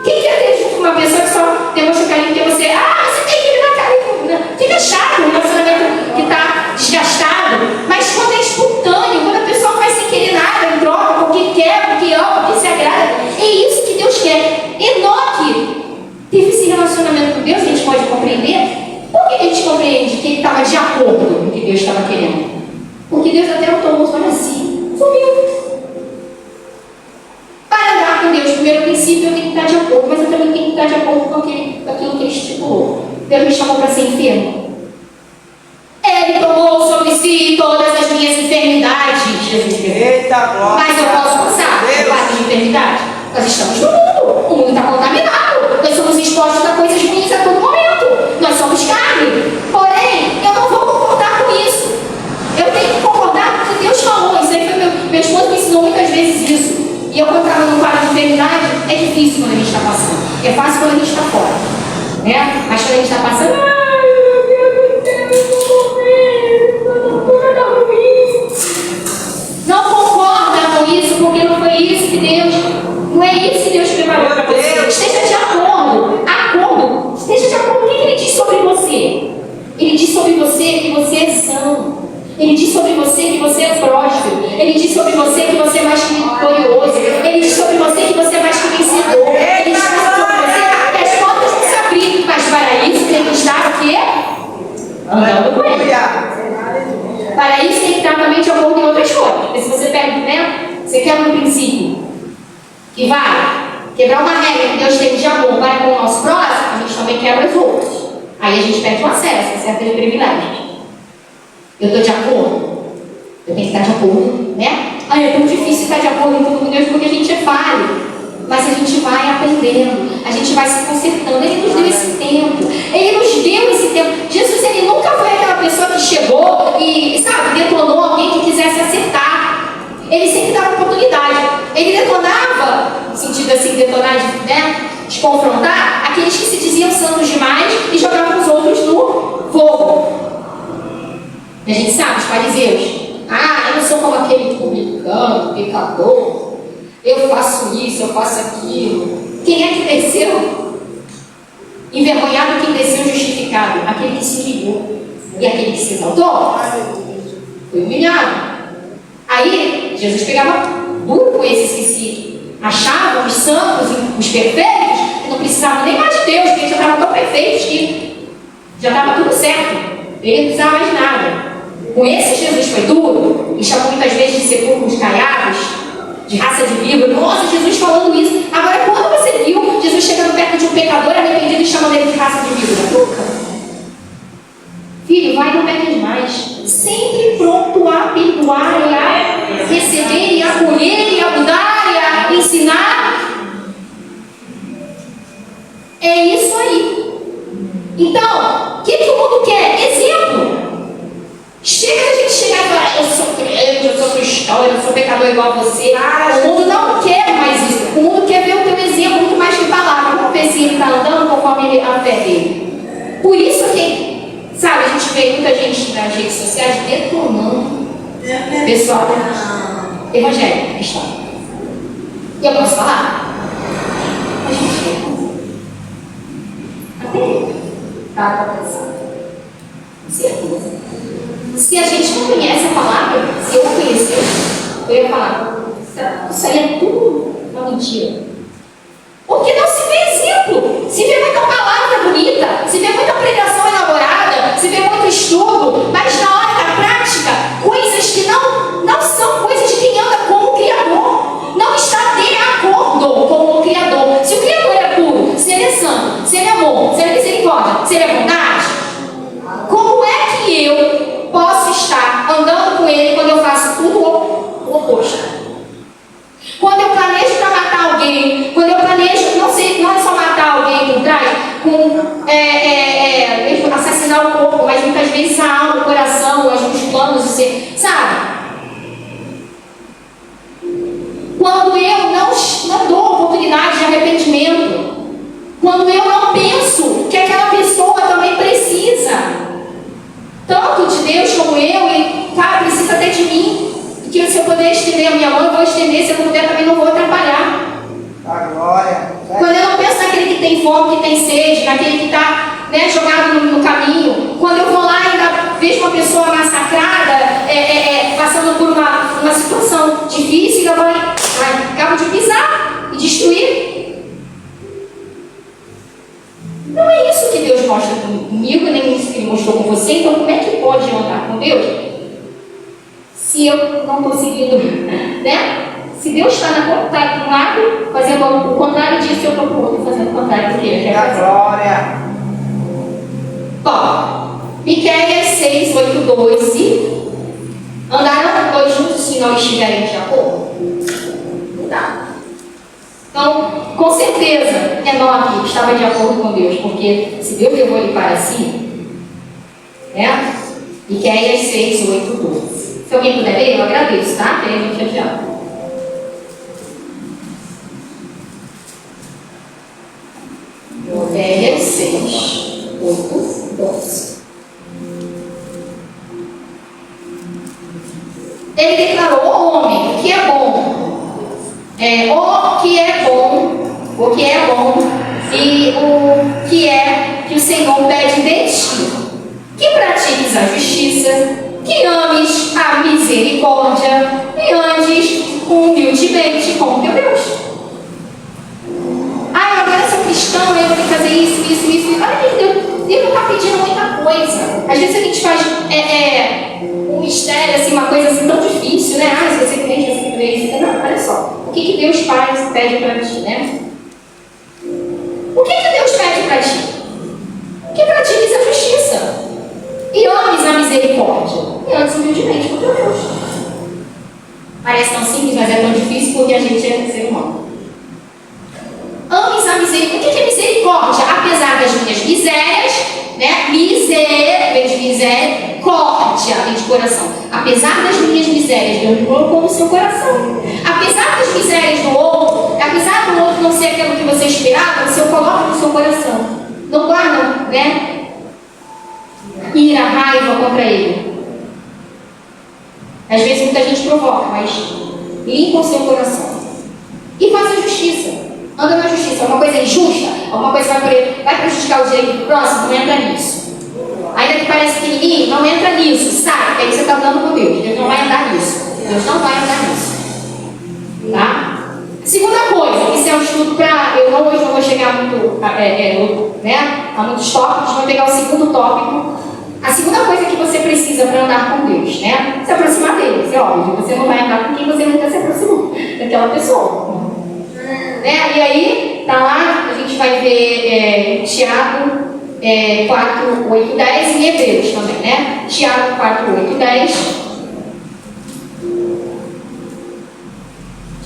Quem quer ter junto com uma pessoa que só demonstra carinho porque você tem que me dar carinho? Fica chato um relacionamento que está desgastado. Mas quando é espontâneo, quando a pessoa faz sem querer nada, em troca, porque quer, porque ama, porque se agrada, é isso que Deus quer. Enoque teve esse relacionamento com Deus, a gente pode compreender. Por que a gente compreende que ele estava de acordo com o que Deus estava querendo? Porque Deus até o tomou e falou assim, sumiu. Agora, quando Enoque, ele estava de acordo com o que Deus estava querendo, porque Deus até o tomou e falou assim, sumiu. Porque Deus até o tomou e falou assim, sumiu. Porque Deus até o tomou e falou assim, sumiu. Porque Deus até o tomou e falou assim, sumiu. Porque Deus até o tomou e falou assim, sumiu. primeiro princípio eu tenho que estar de acordo, mas eu também tenho que estar de acordo com aquilo que ele estipulou. Deus me chamou para ser enfermo. Ele tomou sobre si todas as minhas enfermidades, Jesus disse. Eita glória. Mas eu posso passar por parte de enfermidade? Nós estamos no mundo. O mundo está contaminado. Nós somos expostos a coisas ruins a todo momento. Nós somos carne. Porém, eu não vou concordar com isso. Eu tenho que concordar com o que Deus falou. Isso aí foi meu esposo me ensinou muitas vezes isso. E eu, quando estava num quadro de enfermidade, é difícil quando a gente está passando. É fácil quando a gente está fora. Né? Mas quando a gente está passando, ai, meu Deus, eu vou morrer, não concorda com isso, porque não foi isso que Deus, não é isso que Deus preparou para você. Esteja de acordo. Esteja de acordo com o que Ele diz sobre você. Ele diz sobre você que você é são. Ele diz sobre você que você é próspero. Ele diz sobre você que você é mais que vitorioso. Ele diz sobre você que você é mais que vencedor. Ele diz sobre você que as portas vão se abrir. Mas para isso tem que estar o quê? Andando com Ele. Para isso tem que estar também de acordo em outras coisas. Porque se você pega, né? Você quebra um princípio que vai quebrar uma regra que Deus tem de amor para com o nosso próximo, a gente também quebra as outras. Aí a gente perde o acesso a certos privilégios. Eu estou de acordo? Eu tenho que estar de acordo, né? É tão difícil estar de acordo em tudo com Deus porque a gente é falho. Mas a gente vai aprendendo, a gente vai se consertando. Ele nos deu esse tempo. Ele nos deu esse tempo. Jesus, ele nunca foi aquela pessoa que chegou e, sabe, detonou alguém que quisesse acertar. Ele sempre dava oportunidade. Ele detonava, no sentido assim, detonar, né? De confrontar aqueles que se diziam santos demais e jogavam os outros no fogo. E a gente sabe, os fariseus. Eu não sou como aquele publicano, pecador. Eu faço isso, eu faço aquilo. Quem é que desceu? Envergonhado, quem desceu justificado? Aquele que se humilhou. E aquele que se exaltou foi humilhado. Aí, Jesus pegava duro com esses que se achavam os santos, os perfeitos, que não precisavam nem mais de Deus, porque eles já estavam tão perfeitos que já estava tudo certo. Ele não precisava mais de nada. Com esses, Jesus foi duro e chamou muitas vezes de sepulcros caiados, de raça de víbora. Nossa, Jesus falando isso. Agora, quando você viu Jesus chegando perto de um pecador arrependido e chamando ele de raça de víbora? Nunca. Filho, vai, não peques mais. Sempre pronto a perdoar e a receber e a acolher e a mudar e a ensinar. É isso aí. Então, o que o mundo quer? Exemplo. Chega a gente chegar e falar, eu sou crente, eu sou cristão, eu sou pecador igual a você. O mundo não quer mais isso. O mundo quer ver o teu exemplo muito mais que palavra. Vamos ver se ele está andando conforme a fé dele. Por isso que, sabe, a gente vê muita gente nas redes sociais detonando pessoal evangélico, cristão. E eu posso falar? A gente tá pensando. Certeza. Se a gente não conhece a palavra, se eu não conhecer, eu ia falar, isso aí é tudo uma mentira. Porque não se vê exemplo, se vê muita palavra bonita, se vê muita pregação elaborada, se vê muito estudo, mas na hora da prática, coisas que não são coisas de quem anda com o Criador, não está de acordo com o Criador. Se o Criador é puro, se ele é santo, se ele é amor, se ele é misericórdia, se ele é bondade, como é que eu posso estar andando com ele quando eu faço tudo o oposto? Quando eu planejo para matar alguém, quando eu planejo, não é só matar alguém por trás, assassinar o corpo, mas muitas vezes a alma, o coração, os planos de ser, sabe? Quando eu não dou oportunidade de arrependimento, quando eu não penso que aquela pessoa também precisa tanto de Deus como eu, e precisa até de mim, e que se eu puder estender a minha mão, eu vou estender, se eu não puder também não vou atrapalhar. A glória. Quando eu não penso naquele que tem fome, que tem sede, naquele que está jogado no caminho, quando eu vou lá e ainda vejo uma pessoa massacrada, passando por uma situação difícil, e eu vou acabo de pisar e destruir. Não é isso que Deus mostra comigo, nem isso que Ele mostrou com você. Então, como é que pode andar com Deus se eu não estou seguindo, né? Se Deus está de um lado, fazendo o contrário disso, eu estou para o outro, fazendo o contrário do que ele quer Da fazer. glória. Bom, Miqueias 6, 8, 12. Andaram dois juntos se não estiverem de acordo? Não dá. Então, com certeza, Enoque estava de acordo com Deus, porque se Deus levou ele para si, né? Miqueias 6, 8, 12. Se alguém puder ler, eu agradeço, tá? Que aí a gente adianta. Miqueias 6, 8, 12. Ele declarou: "Ó homem, o que é bom, o que é bom e o que é que o Senhor pede de ti, que pratiques a justiça, que ames a misericórdia e andes humildemente com teu Deus." Ah, agora eu sou cristão, eu vou ter que fazer isso. Olha que Deus não está pedindo muita coisa. Às vezes a gente faz um mistério, assim, uma coisa assim tão difícil, né? Ah, se você crente, você crente. Não, olha só. O que Deus pede para ti, né? O que Deus pede para ti? Que pratiques a justiça e ames a misericórdia e andes humildemente com teu Deus. Parece tão simples, mas é tão difícil porque a gente é ser humano. Ames a misericórdia. O que é misericórdia? Apesar das minhas misérias, né? Misericórdia, vem de coração. Apesar das minhas misérias, Deus me colocou no seu coração. Apesar das misérias do outro, apesar do outro não ser aquilo que você esperava, o Senhor coloca no seu coração. Não guarda, né? Ira, raiva contra ele. Às vezes muita gente provoca, mas limpa o seu coração. E faça justiça. Anda na justiça. Alguma coisa injusta, alguma coisa vai prejudicar o direito do próximo, não entra nisso. Ainda que pareça pequenininho, não entra nisso, sai, porque aí você está andando com Deus. Deus não vai andar nisso. Deus não vai andar nisso. Tá? Segunda coisa, isso é um estudo para. Hoje não vou chegar muito, né, a muitos tópicos, vou pegar o segundo tópico. A segunda coisa que você precisa para andar com Deus, né? Se aproximar dele. É óbvio, você não vai andar com quem você nunca se aproximou, daquela pessoa. Né? E aí, tá lá, a gente vai ver Tiago 4, 8, 10 e Hebreus também, né? Tiago 4, 8, 10.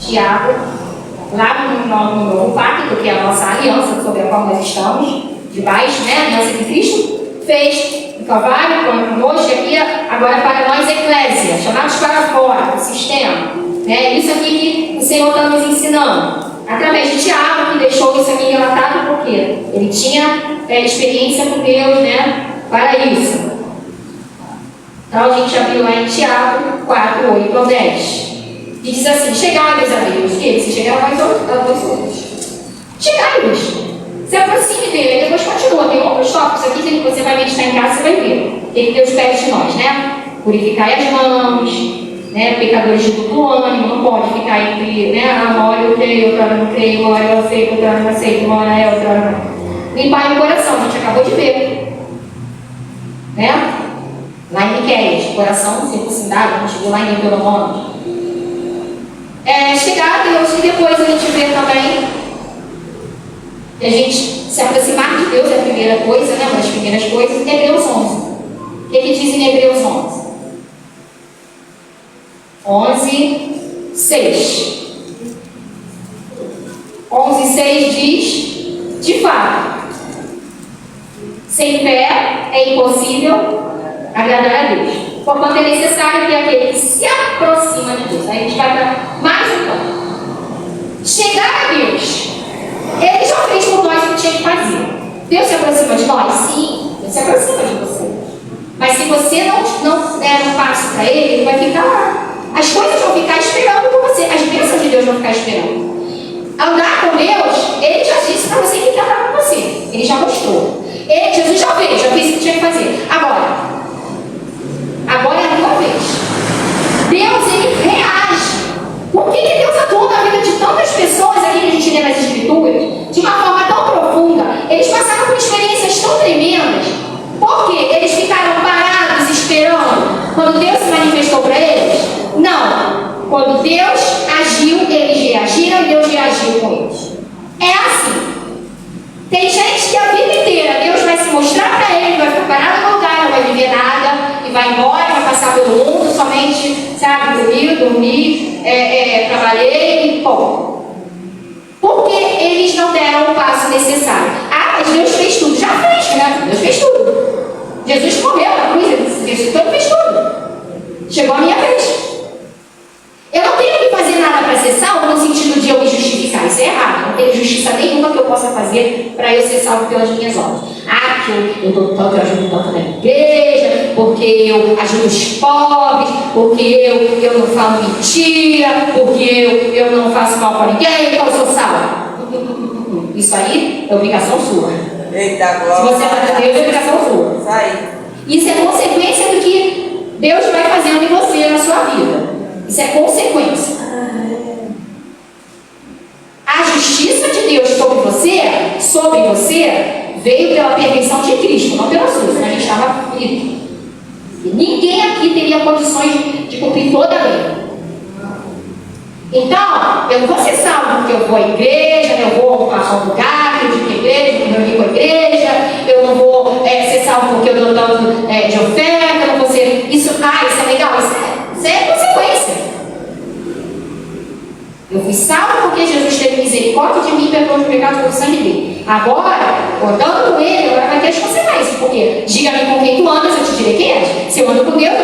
Tiago, lá no novo pacto, que é a nossa aliança sobre a qual nós estamos, debaixo, né? A aliança que Cristo fez no Calvário, conosco, e aqui agora para nós, eclésia, chamados para fora, o sistema. Né? Isso aqui que o Senhor está nos ensinando. Através de Tiago, que deixou isso aqui relatado, porque ele tinha experiência com Deus, né? Para isso. Então a gente abriu lá em Tiago 4, 8 ao 10. E diz assim: chegai-vos a Deus. Que se chegar a dois outros. Chegai-vos. Se aproxime dele. Depois continua. Tem outros tópicos aqui que você vai meditar em casa, você vai ver. O que Deus pede de nós, né? Purificai as mãos. Né, pecadores de duplo ânimo, não pode ficar entre, né, uma hora eu creio, outra hora eu não creio, uma hora eu aceito, outra hora eu não aceito, uma hora é, outra hora não. Limpar o coração, a gente acabou de ver. Né? Lá em Miqueias, coração, circuncidado, a gente viu lá em Deuteronômio. Chegar a Deus e depois a gente vê também que a gente se aproximar de Deus é a primeira coisa, né, uma das primeiras coisas. Hebreus 11. O que diz em Hebreus 11? 11, 6. 11, 6 diz: de fato, sem fé é impossível agradar a Deus. Porquanto é necessário que aquele que se aproxima de Deus. Aí a gente vai para mais um ponto. Chegar a Deus. Ele já fez por nós o que tinha que fazer. Deus se aproxima de nós? Sim, Deus se aproxima de você. Mas se você não der um passo para ele vai ficar lá. As coisas vão ficar esperando por você. As bênçãos de Deus vão ficar esperando. Andar com Deus, ele já disse para você que quer andar com você. Ele já mostrou. Jesus já fez o que tinha que fazer. Agora é a tua vez. Deus, ele reage. Por que Deus atua na vida de tantas pessoas aqui que a gente lê nas Escrituras, de uma forma tão profunda? Eles passaram por experiências tão tremendas. Por quê? Eles ficaram parados esperando quando Deus se manifestou para eles? Não. Quando Deus agiu agiu, eles reagiram e Deus reagiu com eles. É assim. Tem gente que a vida inteira Deus vai se mostrar para ele, vai ficar parado no lugar, não vai viver nada, e vai embora, vai passar pelo mundo, somente, sabe, dormir, trabalhei e pô. Porque eles não deram o passo necessário. Ah, mas Deus fez tudo. Já fez, né? Deus fez tudo. Jesus morreu na cruz, ele fez tudo. Chegou a minha vez. Eu não tenho que fazer nada para ser salvo no sentido de eu me justificar. Isso é errado. Não tenho justiça nenhuma que eu possa fazer para eu ser salvo pelas minhas obras. Ah, que eu dou tanto, eu ajudo tanto na igreja, porque eu ajudo os pobres, porque eu não falo mentira, porque eu não faço mal para ninguém, então eu sou salvo. Isso aí é obrigação sua. Eita, Se glória. você é para Deus, é obrigação sua. Isso aí. Isso é consequência do que Deus vai fazendo em você, na sua vida. Isso é consequência. A justiça de Deus sobre você, veio pela perfeição de Cristo, não pela sua, senão a gente estava frito. E ninguém aqui teria condições de cumprir toda a lei. Então, eu não vou ser salvo porque eu vou à igreja, eu vou a um lugar, eu digo igreja, eu me reúno com a igreja, eu não vou ser salvo porque eu dou tanto de oferta, eu não vou ser. Isso é legal, isso é consequência. Eu fui salvo porque Jesus teve misericórdia de mim e perdoou os pecados pelo sangue dele. Agora, andando com ele, agora vai ter as consequências. Porque diga-me com quem tu andas, eu te direi quem és. Se eu ando com Deus,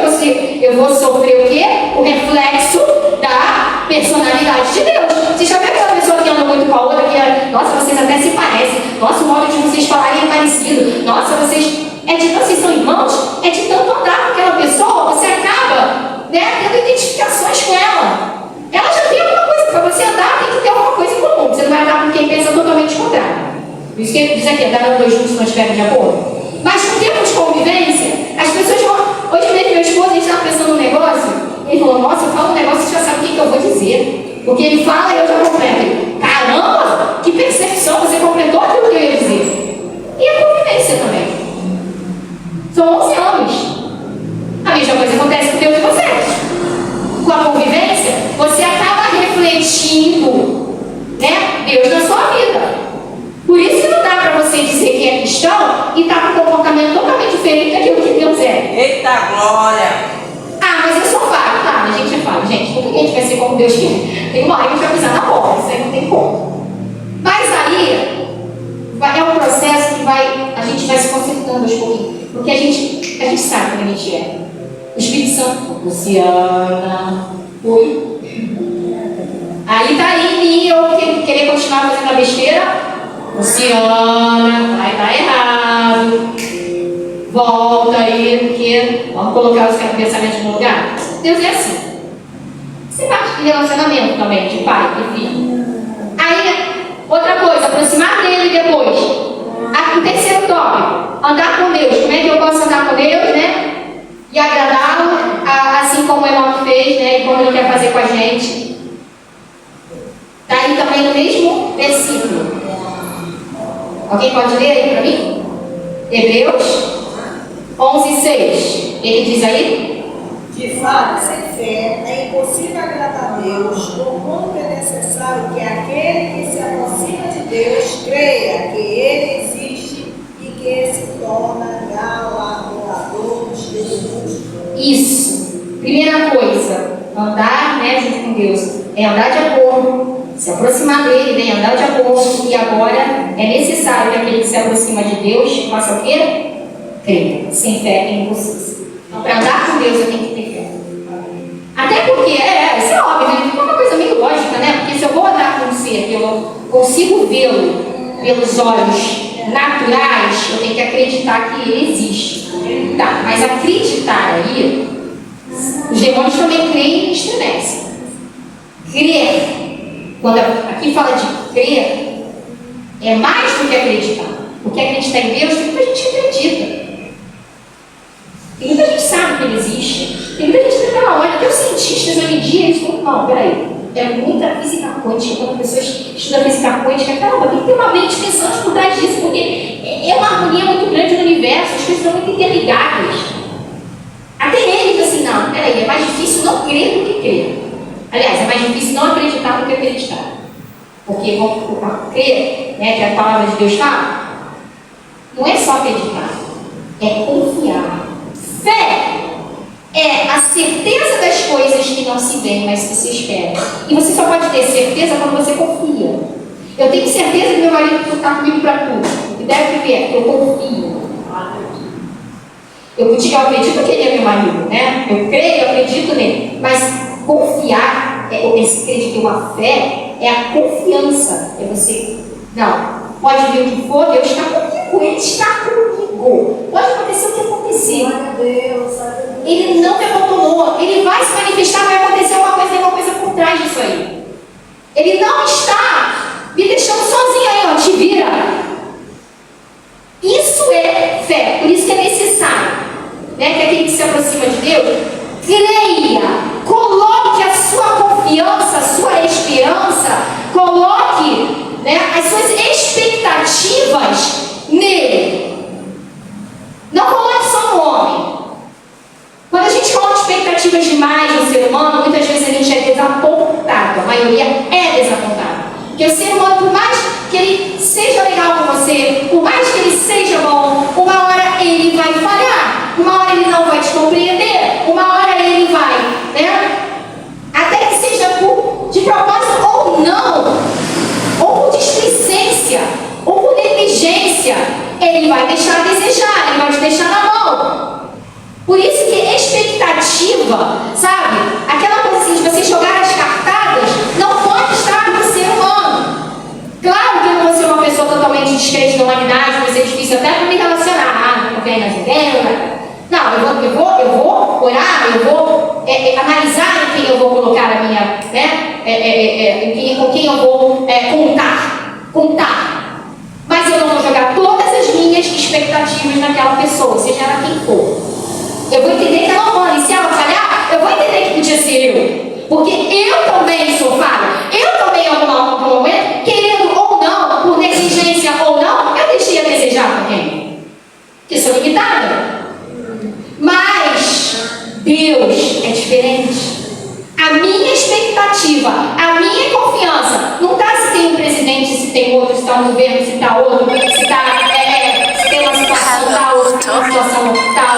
eu vou sofrer o quê? O reflexo da personalidade de Deus. Você já viu aquela pessoa que anda muito com a outra, que nossa, vocês até se parecem, nossa, o modo de vocês falarem é parecido, nossa, vocês são irmãos, é de tanto andar com aquela pessoa, você acaba tendo identificações com ela. Ela já tem alguma coisa, para você andar tem que ter alguma coisa em comum. Você não vai andar com quem pensa totalmente contrário. Por isso que ele diz aqui, andaram dois juntos não estiverem de acordo. Mas com tempo de convivência, as pessoas vão. Hoje mesmo meu esposo, a gente estava pensando num negócio, ele falou, nossa, eu falo um negócio, você já sabe o que eu vou dizer. Porque ele fala e eu já completo. Ele, caramba, que percepção, você completou aquilo que eu ia dizer. E a convivência também. São 11 anos. A mesma coisa acontece com Deus e vocês. Com a convivência, você acaba refletindo, Deus na sua vida. Por isso que não dá para você dizer que é cristão e estar com um comportamento totalmente diferente daquilo que Deus é. Eita, glória. Ah, mas eu sou falho. Tá, a gente é falho, gente. Por que a gente vai ser como Deus quer? Tem uma hora que a gente vai pisar na bola, isso aí não tem como. Mas aí, é um processo que a gente vai se consertando aos pouquinhos. Porque a gente sabe como a gente é. O Espírito Santo, Luciana, oi. Aí tá aí em mim, eu querer continuar fazendo a besteira. Luciana, vai dar errado. Volta aí, porque vamos colocar os pensamentos no lugar. Deus é assim. Você parte de relacionamento também, de pai e filho. Aí, outra coisa, aproximar dele depois. O terceiro tópico, andar com Deus. Como é que eu posso andar com Deus, e agradá-lo, assim como o Enoque fez, e como ele quer fazer com a gente. Está aí também no mesmo versículo. Alguém pode ler aí para mim? Hebreus 11:6. Ele diz aí? De fato, sem fé é impossível agradar a Deus, porquanto é necessário que aquele que se aproxima de Deus creia que Ele existe e que se torna galardoador dos que buscam. Isso. Primeira coisa, andar junto com Deus é andar de acordo, se aproximar dele, andar de acordo, e agora é necessário que aquele que se aproxima de Deus faça o quê? Creia. Sem fé é impossível. Então, para andar com Deus eu tenho que ter fé. Até porque, isso é óbvio, é uma coisa meio lógica, Porque se eu vou andar com um ser que eu consigo vê-lo pelos olhos naturais, eu tenho que acreditar que ele existe. Tá, mas acreditar aí, os demônios também creem e estremecem. Crer, quando aqui fala de crer, é mais do que acreditar. Porque acreditar em Deus, tem muita gente que acredita. Tem muita gente que sabe que ele existe. Tem muita gente que fala, olha, até os cientistas hoje em dia, eles falam, não, peraí, é muita física quântica. Quando as pessoas estudam física quântica, caramba, tem que ter uma mente pensante por trás disso, porque é uma harmonia muito grande no universo, as coisas são muito interligadas. Até eles, assim, não, peraí, é mais difícil não crer do que crer. Aliás, é mais difícil não acreditar do que acreditar. Porque crer, né, que a palavra de Deus fala, não é só acreditar, é confiar. Fé é a certeza das coisas que não se veem, mas que se esperam. E você só pode ter certeza quando você confia. Eu tenho certeza que meu marido está comigo para tudo. E deve ver, eu confio. Eu acredito que ele é meu marido, né? Eu creio, eu acredito nele. Mas confiar, esse acreditar, uma fé, é a confiança. É você, não, pode vir o que for, Deus está comigo, Ele está comigo. Pode acontecer o que acontecer. Ele não me abandonou, Ele vai se manifestar, vai acontecer uma coisa por trás disso aí. Ele não está me deixando sozinho aí, ó, te vira. Isso é fé, por isso que é necessário, né, que aquele que se aproxima de Deus, creia, coloque a sua confiança, a sua esperança, coloque, né, as suas expectativas nele. Não coloque só no homem. Quando a gente coloca expectativas demais no ser humano, muitas vezes a gente é desapontado, a maioria é desapontada. Porque o ser humano, por mais que ele seja legal com você, por mais que ele seja bom, uma hora ele vai falhar, uma hora ele não vai te compreender, uma hora ele vai, né? Até que seja de propósito ou não, ou por displicência, ou por negligência, ele vai deixar a desejar, ele vai te deixar na mão. Por isso que expectativa, sabe? Aquela coisa assim de você jogar as cartadas, não pode estar no ser humano. Claro que eu não vou ser uma pessoa totalmente descrente da humanidade, vai ser difícil até para me relacionar. Não vem nas ideias. Não, eu vou orar, eu vou analisar em quem eu vou colocar a minha, né? Com quem eu vou contar. Mas eu não vou jogar todas as minhas expectativas naquela pessoa, seja ela quem for. Eu vou entender que ela não, e se ela falhar, eu vou entender que podia ser eu. Porque eu também sou falha. Eu também, em algum momento, querendo ou não, por negligência ou não, eu deixei a desejar alguém. Porque sou limitada. Mas Deus é diferente. A minha expectativa, a minha confiança, não está se tem um presidente, se tem outro, se está um governo, se está outro, se tem uma situação tal, se tem uma situação tal.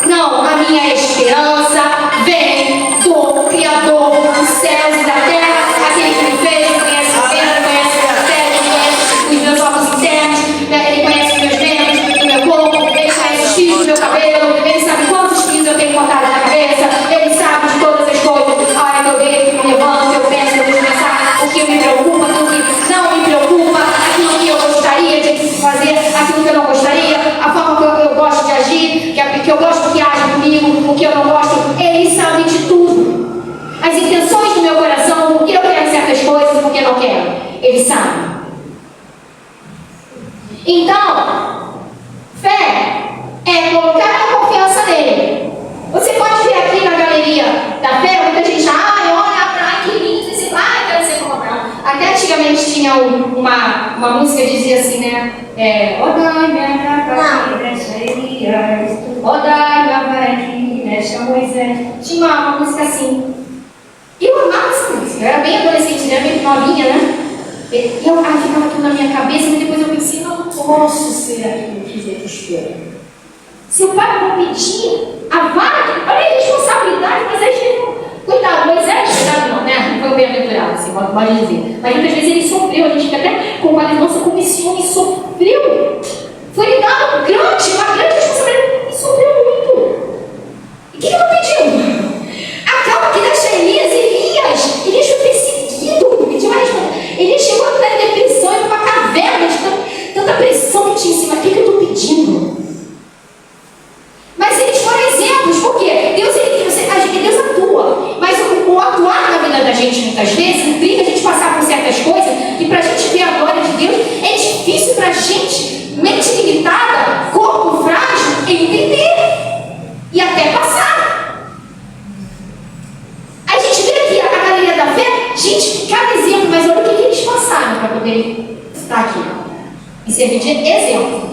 Não, a minha esperança vem do Criador dos céus e da terra, aquele que me fez, que conhece o céu, conhece a terra, conhece os meus órgãos internos, ele conhece os meus membros, o meu corpo, ele conhece os fios do meu cabelo, ele sabe quantos fios eu tenho cortado na cabeça, ele sabe de todas as coisas, a hora que eu deito, que eu me levanto, que eu penso, que eu deixo pensar, o que me preocupa, o que não me preocupa, aquilo que eu gostaria de fazer, aquilo que eu não gostaria, a forma que eu gosto de agir, que eu gosto que age comigo, o que eu não gosto, ele sabe de tudo. As intenções do meu coração, por que eu quero certas coisas e por que eu não quero, ele sabe. Então, fé é colocar a confiança nele. Você pode ver aqui na galeria da fé, muita gente, olha pra que lindo, você vai, quero ser como ela. Até antigamente tinha uma música que dizia assim, né? Dai-me a deixa Elias, dai-me a vara que deixa Moisés. Tinha uma música assim. E eu amava essa música, eu era bem adolescente, né? Bem novinha, né? E eu ficava aquilo na minha cabeça, mas depois eu pensei, não posso ser aquilo que Deus espera. Se o pai não pedir a vara, olha a responsabilidade, mas a gente não. Coitado, Moisés, coitado não, né? Não foi bem-aventurado, assim, pode dizer. Mas muitas vezes ele sofreu, a gente fica até com uma nossa, como esse homem sofreu. Foi lhe dado uma grande responsabilidade, ele sofreu muito. E o que ele pediu? Acaba que deixa Elias foi perseguido, pediu uma responsabilidade. Ele chegou a entrar em depressão, em uma caverna, de tanta pressão que tinha em cima. O que eu estou pedindo? Mas eles foram exemplos, porque Deus atua, mas o atuar na vida da gente muitas vezes implica a gente passar por certas coisas e para a gente ver a glória de Deus é difícil para a gente, mente limitada, corpo frágil, entender e até passar. A gente vê aqui a galeria da fé, gente, cada exemplo, mas olha o que eles passaram para poder estar aqui e servir de exemplo.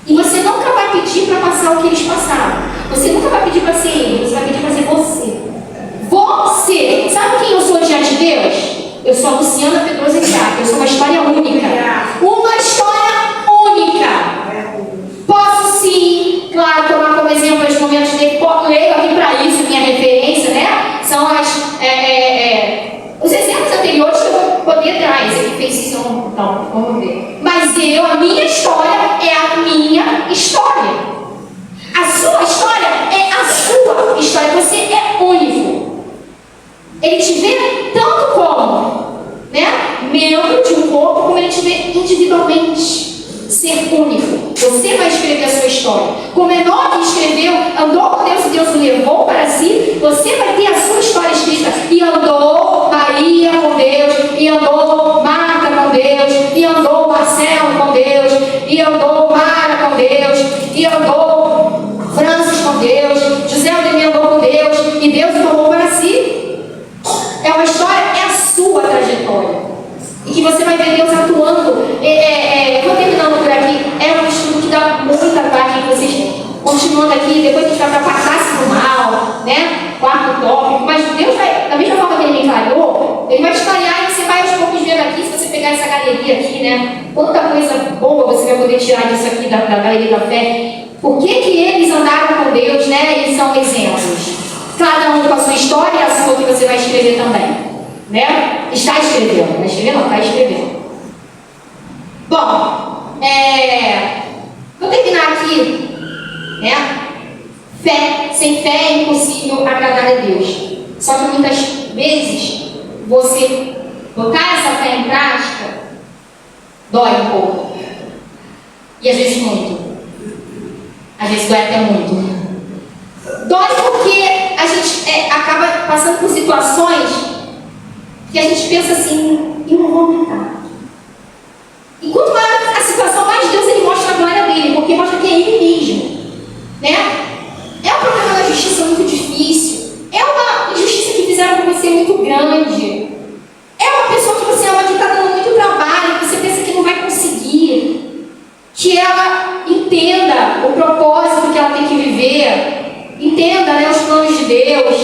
E você nunca vai pedir para passar o que eles passaram. Você nunca vai pedir para ser ele, você vai pedir para ser você. Você! Sabe sou a Luciana Pedroso Itiaca, eu sou uma história única. Uma história única. Posso sim, claro, tomar como exemplo os momentos de leio aqui para isso, minha referência, né? São os exemplos anteriores que eu vou poder dar. Esse aqui fez isso, então, vamos ver. Mas a minha história é a minha história. A sua história é a sua história. Você é único. Ele te vê tanto como, né, membro de um corpo, como ele te vê individualmente. Ser único. Você vai escrever a sua história. Como Enoque escreveu, andou com Deus e Deus o levou para si, você vai ter a sua história escrita. E andou Maria com Deus, e andou Marta com Deus, e andou Marcelo com Deus, e andou Mara com Deus, e andou Francis com Deus, José Aldemir andou com Deus, e Deus o tomou para si. É uma história, é a sua trajetória. E que você vai ver Deus atuando. Vou terminando por aqui. É um estudo que dá muita parte de vocês continuando aqui. Depois a gente vai para a face do mal, né? Quarto tópico. Mas Deus vai, da mesma forma que ele encalhou, ele vai espalhar e você vai aos poucos vendo aqui. Se você pegar essa galeria aqui, né? Quanta coisa boa você vai poder tirar disso aqui da galeria da fé. Por que eles andaram com Deus, né? Eles são exemplos. Cada um com a sua história e a sua que você vai escrever também. Né? Está escrevendo, não é escrever não, está escrevendo. Bom, vou terminar aqui, né? Fé, sem fé é impossível agradar a Deus. Só que muitas vezes você botar essa fé em prática dói um pouco. E às vezes muito. Às vezes dói até muito. Dói porque a gente acaba passando por situações que a gente pensa assim, eu não vou aguentar. E quanto maior a situação, mais Deus ele mostra a glória dele, porque mostra que é ele mesmo. Né? É um problema da justiça muito difícil. É uma injustiça que fizeram com você muito grande. É uma pessoa que você ama que está dando muito trabalho, que você pensa que não vai conseguir. Que ela entenda o propósito que ela tem que viver. Entenda, né, os planos de Deus.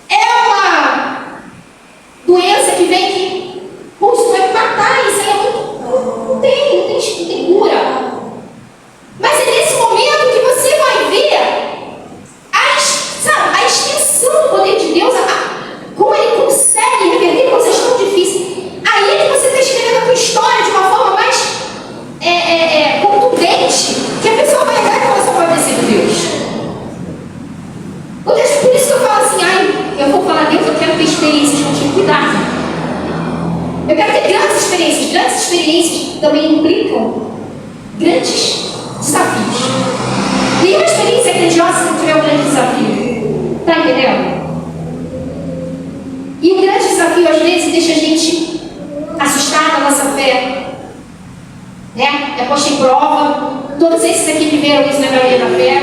É uma doença que vem que, isso vai matar, isso aí é muito. Não tem cura. Mas é nesse momento que você vai ver a extensão do poder de Deus, como ele consegue reverter coisas tão difíceis. Aí é que você está escrevendo a tua história de uma forma mais contundente, que a pessoa vai olhar e falar, só pode ser de Deus. Por isso que eu falo assim, eu vou falar, Deus, eu quero ter experiências contigo, cuidado. Eu quero ter grandes experiências. Grandes experiências também implicam grandes desafios. Nenhuma experiência grandiosa se não tiver um grande desafio. Está entendendo? E um grande desafio, às vezes, deixa a gente assustada na nossa fé. Né? É posto em prova. Todos esses aqui viveram isso na galeria da fé.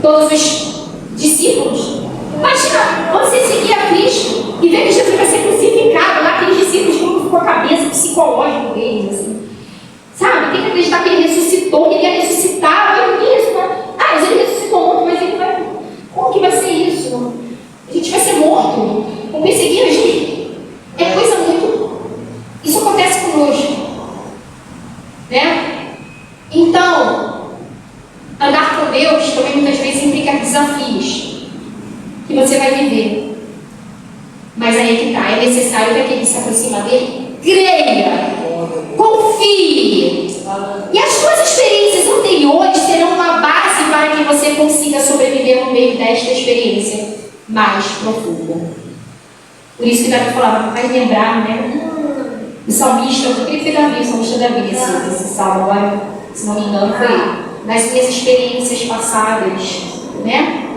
Todos os discípulos. Imagina você seguir a Cristo e ver que Jesus vai ser crucificado lá, aqueles discípulos como ficou a cabeça psicológica deles, assim. Sabe? Tem que acreditar que ele ressuscitou, que ele ia ressuscitar, vai isso, né? Mas ele ressuscitou ontem, mas ele vai. Como que vai ser isso? A gente vai ser morto. Vão perseguir a gente. É coisa muito. Isso acontece conosco. Né? Então, andar com Deus também muitas vezes implica desafios que você vai viver. Mas aí é que está, é necessário que aquele que se aproxima dele creia, confie. E as suas experiências anteriores serão uma base para que você consiga sobreviver no meio desta experiência mais profunda. Por isso que Davi falava, vai lembrar, né? O salmista, eu queria que Davi, o salmista Davi, esse salmo agora, se não me engano, foi ele. Nas minhas experiências passadas, né?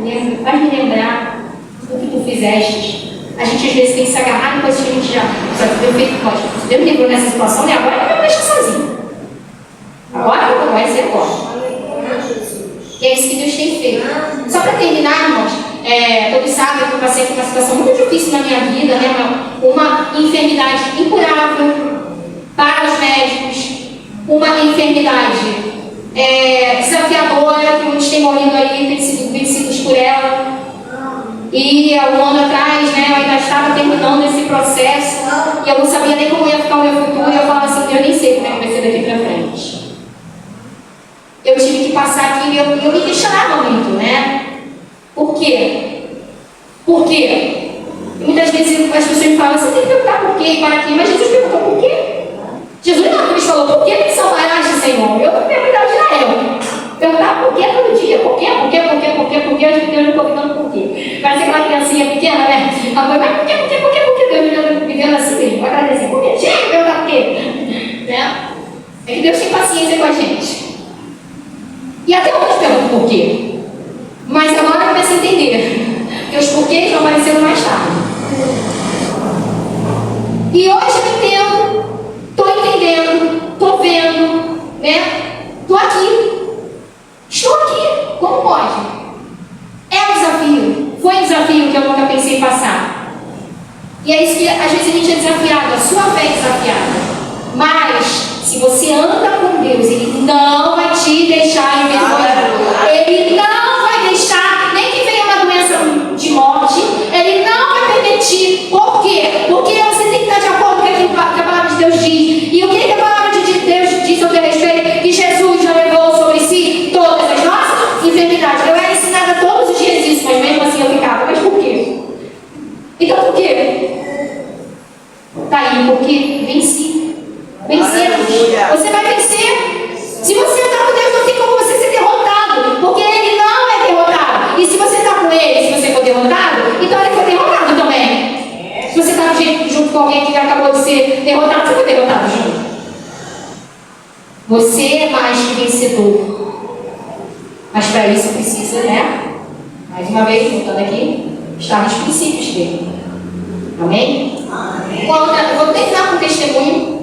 Vai me lembrar o que tu fizeste. A gente às vezes tem que se agarrar em coisas que a gente já deu feito nós. Deus me livrou nessa situação e agora eu não me deixo sozinho. Agora vai ser agora. E é isso que Deus tem feito. Só para terminar, irmãos, todos sabem que eu passei por uma situação muito difícil na minha vida, né? Uma enfermidade incurável para os médicos, uma enfermidade desafiadora, que muitos têm morrido aí, têm sido vencidos por ela. E há um ano atrás mais, né? Eu ainda estava terminando esse processo e eu não sabia nem como ia ficar o meu futuro. E eu falava assim: eu nem sei como é que vai ser daqui para frente. Eu tive que passar aqui e eu me questionava muito, né? Por quê? Por quê? E muitas vezes as pessoas me falam: você tem que perguntar por quê e para quê. Mas Jesus perguntou por quê? Jesus não me falou: por que me salvarás, Senhor? Eu não perguntava de Israel. Perguntava por quê todo dia. Por quê? Por quê? Por quê? Por quê? Por quê? Deus me convidando por quê? Parece aquela criancinha pequena, né? A mãe vai: por quê? Por quê? Por quê? Por quê? Deus me vivendo assim mesmo. Vai agradecer. Por quê? Chega, perguntar por quê? Né? É que Deus tem paciência com a gente. E até hoje pergunto por quê. Mas agora eu começo a entender. Porque os porquês vão aparecendo mais tarde. E hoje eu entendo, estou entendendo, estou vendo, né? Estou aqui. Estou aqui. Como pode? É um desafio. Foi um desafio que eu nunca pensei em passar. E é isso que às vezes a gente é desafiado, a sua fé é desafiada. Mas, se você anda com Deus, Ele não vai te deixar envergonhado. Ele não vai deixar, nem que venha uma doença de morte, Ele não vai permitir. Por quê? Porque você tem que estar de acordo com aquilo que a palavra de Deus diz. E o que a palavra de Deus diz sobre a respeito? Que Jesus já levou sobre si todas as nossas enfermidades. Eu era ensinada todos os dias isso, mas mesmo assim eu ficava: mas por quê? Então por quê? Tá aí, porque venci. Vencemos. Você vai vencer. Se você está com Deus, não tem como você ser derrotado, porque Ele não é derrotado. E se você está com Ele, se você for derrotado, então Ele foi derrotado também. Se você está junto com alguém que acabou de ser derrotado, você foi derrotado junto. Você é mais que vencedor. Mas para isso precisa, né? Mais uma vez, voltando aqui, estar nos princípios dele. Amém? Amém. Vou terminar com um testemunho.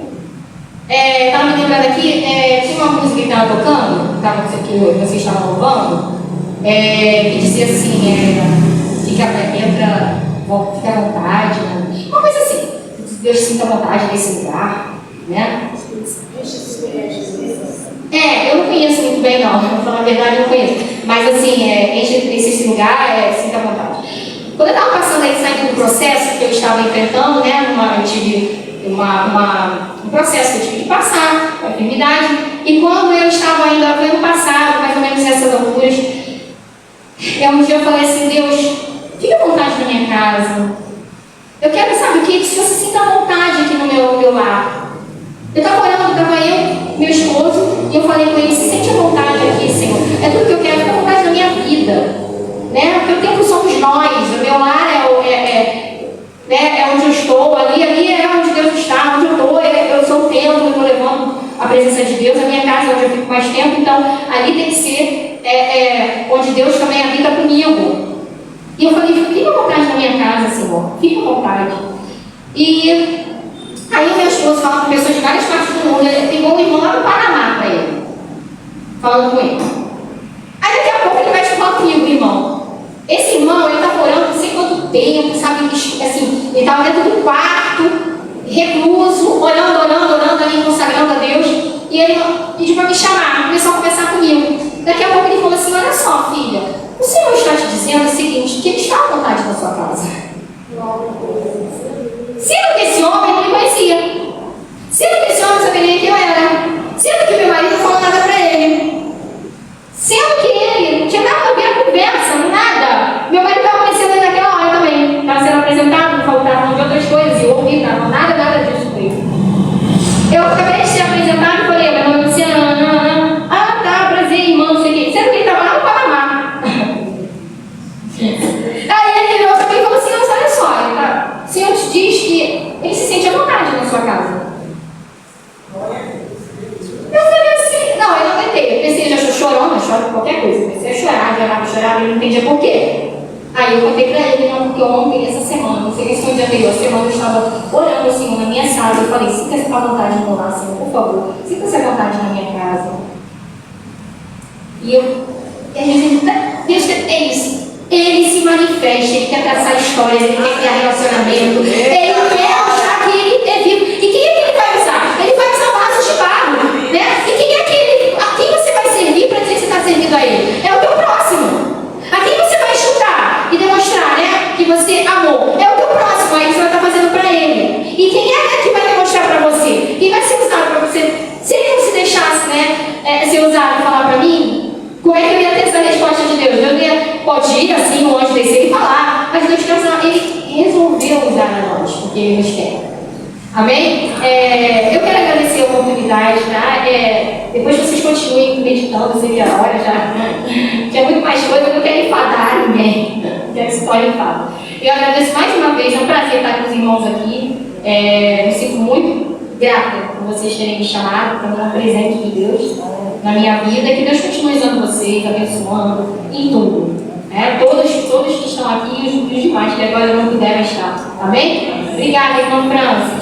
Estava me lembrando aqui, tinha uma música que estava tocando, que vocês estavam louvando, que dizia assim: fica à vontade, né? Uma coisa assim, Deus sinta vontade nesse lugar, né? Eu não conheço muito bem, não, para falar a verdade, eu não conheço, mas assim, enche esse lugar, sinta vontade. Quando eu estava passando aí, saindo do processo que eu estava enfrentando, né? Eu tive um processo que eu tive que passar, uma enfermidade, e quando eu estava ainda no ano passado, mais ou menos nessas alturas, um dia eu falei assim: Deus, fica à vontade na minha casa. Eu quero, sabe o que? Que você sinta à vontade aqui no meu lar. Eu estava orando, estava eu, meu esposo, e eu falei com ele: se sente à vontade aqui, Senhor. É tudo que eu quero, fica à vontade na minha vida. Né? Porque o tempo somos nós, o meu lar é onde eu estou, ali é onde Deus está, onde eu estou, eu sou o templo, eu estou levando a presença de Deus, a minha casa é onde eu fico mais tempo, então ali tem que ser onde Deus também habita comigo. E eu falei: fica à vontade na minha casa, Senhor, fica à vontade. E aí o meu esposo fala com pessoas de várias partes do mundo, ele pegou um irmão lá do Paraná para ele, falando com ele. Aí daqui a pouco ele vai falar comigo: irmão. Esse irmão, ele estava orando não sei quanto tempo, sabe? Assim, ele estava dentro do quarto, recluso, orando ali, consagrando a Deus. E ele pediu para me chamar, começou a conversar comigo. Daqui a pouco ele falou assim: olha só, filha, o Senhor está te dizendo o seguinte, que Ele está à vontade na sua casa. Sendo que esse homem não me conhecia. Sendo que esse homem não sabia nem quem eu era. Sendo que meu marido não falou nada para ele. Sendo que ele não tinha nada a ver a conversa, nada. Meu marido estava aparecendo ali naquela hora também. Estava sendo apresentado, estava falando de outras coisas. E eu ouvi, não, nada disso com ele. Eu acabei de ser apresentado e falei: meu nome é Luciana. Tá, prazer, irmão, não sei o quê. Sendo que ele estava lá no Panamá. Aí ele virou para mim e falou assim: não, olha só, o Senhor te diz que Ele se sente à vontade na sua casa. Eu falei assim: não, eu não aguentei. Eu pensei, já estou chorando, eu choro por qualquer coisa. Eu comecei a chorar, ele não entendia por quê. Aí eu contei para ele: não, porque ontem, essa semana, não sei se foi o dia anterior, a semana eu estava orando assim na minha sala. Eu falei: sinta-se à vontade no meu lar, Senhor, por favor, sinta-se à vontade na minha casa. E a gente, Deus é isso. Ele se manifesta, Ele quer traçar histórias, Ele quer criar relacionamento, Ele quer mostrar que Ele é vivo. E quem é que Ele vai usar? Ele vai usar vasos de barro, né? E quem é que a quem você vai servir para dizer que você está servindo a Ele? É o teu próximo. A quem você vai chutar e demonstrar, né, que você amou? É o podia, assim, o anjo descer e falar, mas Deus quer usar, ele resolveu usar a nós, porque ele nos quer. Amém? Eu quero agradecer a oportunidade, tá? Depois vocês continuem meditando, eu sei que a hora já tinha muito mais coisa, eu não quero enfadar ninguém, não quero que se torne enfado. Eu agradeço mais uma vez, é um prazer estar com os irmãos aqui, me sinto muito grata por vocês terem me chamado para dar um presente de Deus na minha vida, que Deus continue usando vocês, abençoando em tudo. Todos que estão aqui e os demais que agora não puderam estar. Amém? Obrigada, irmão Francis.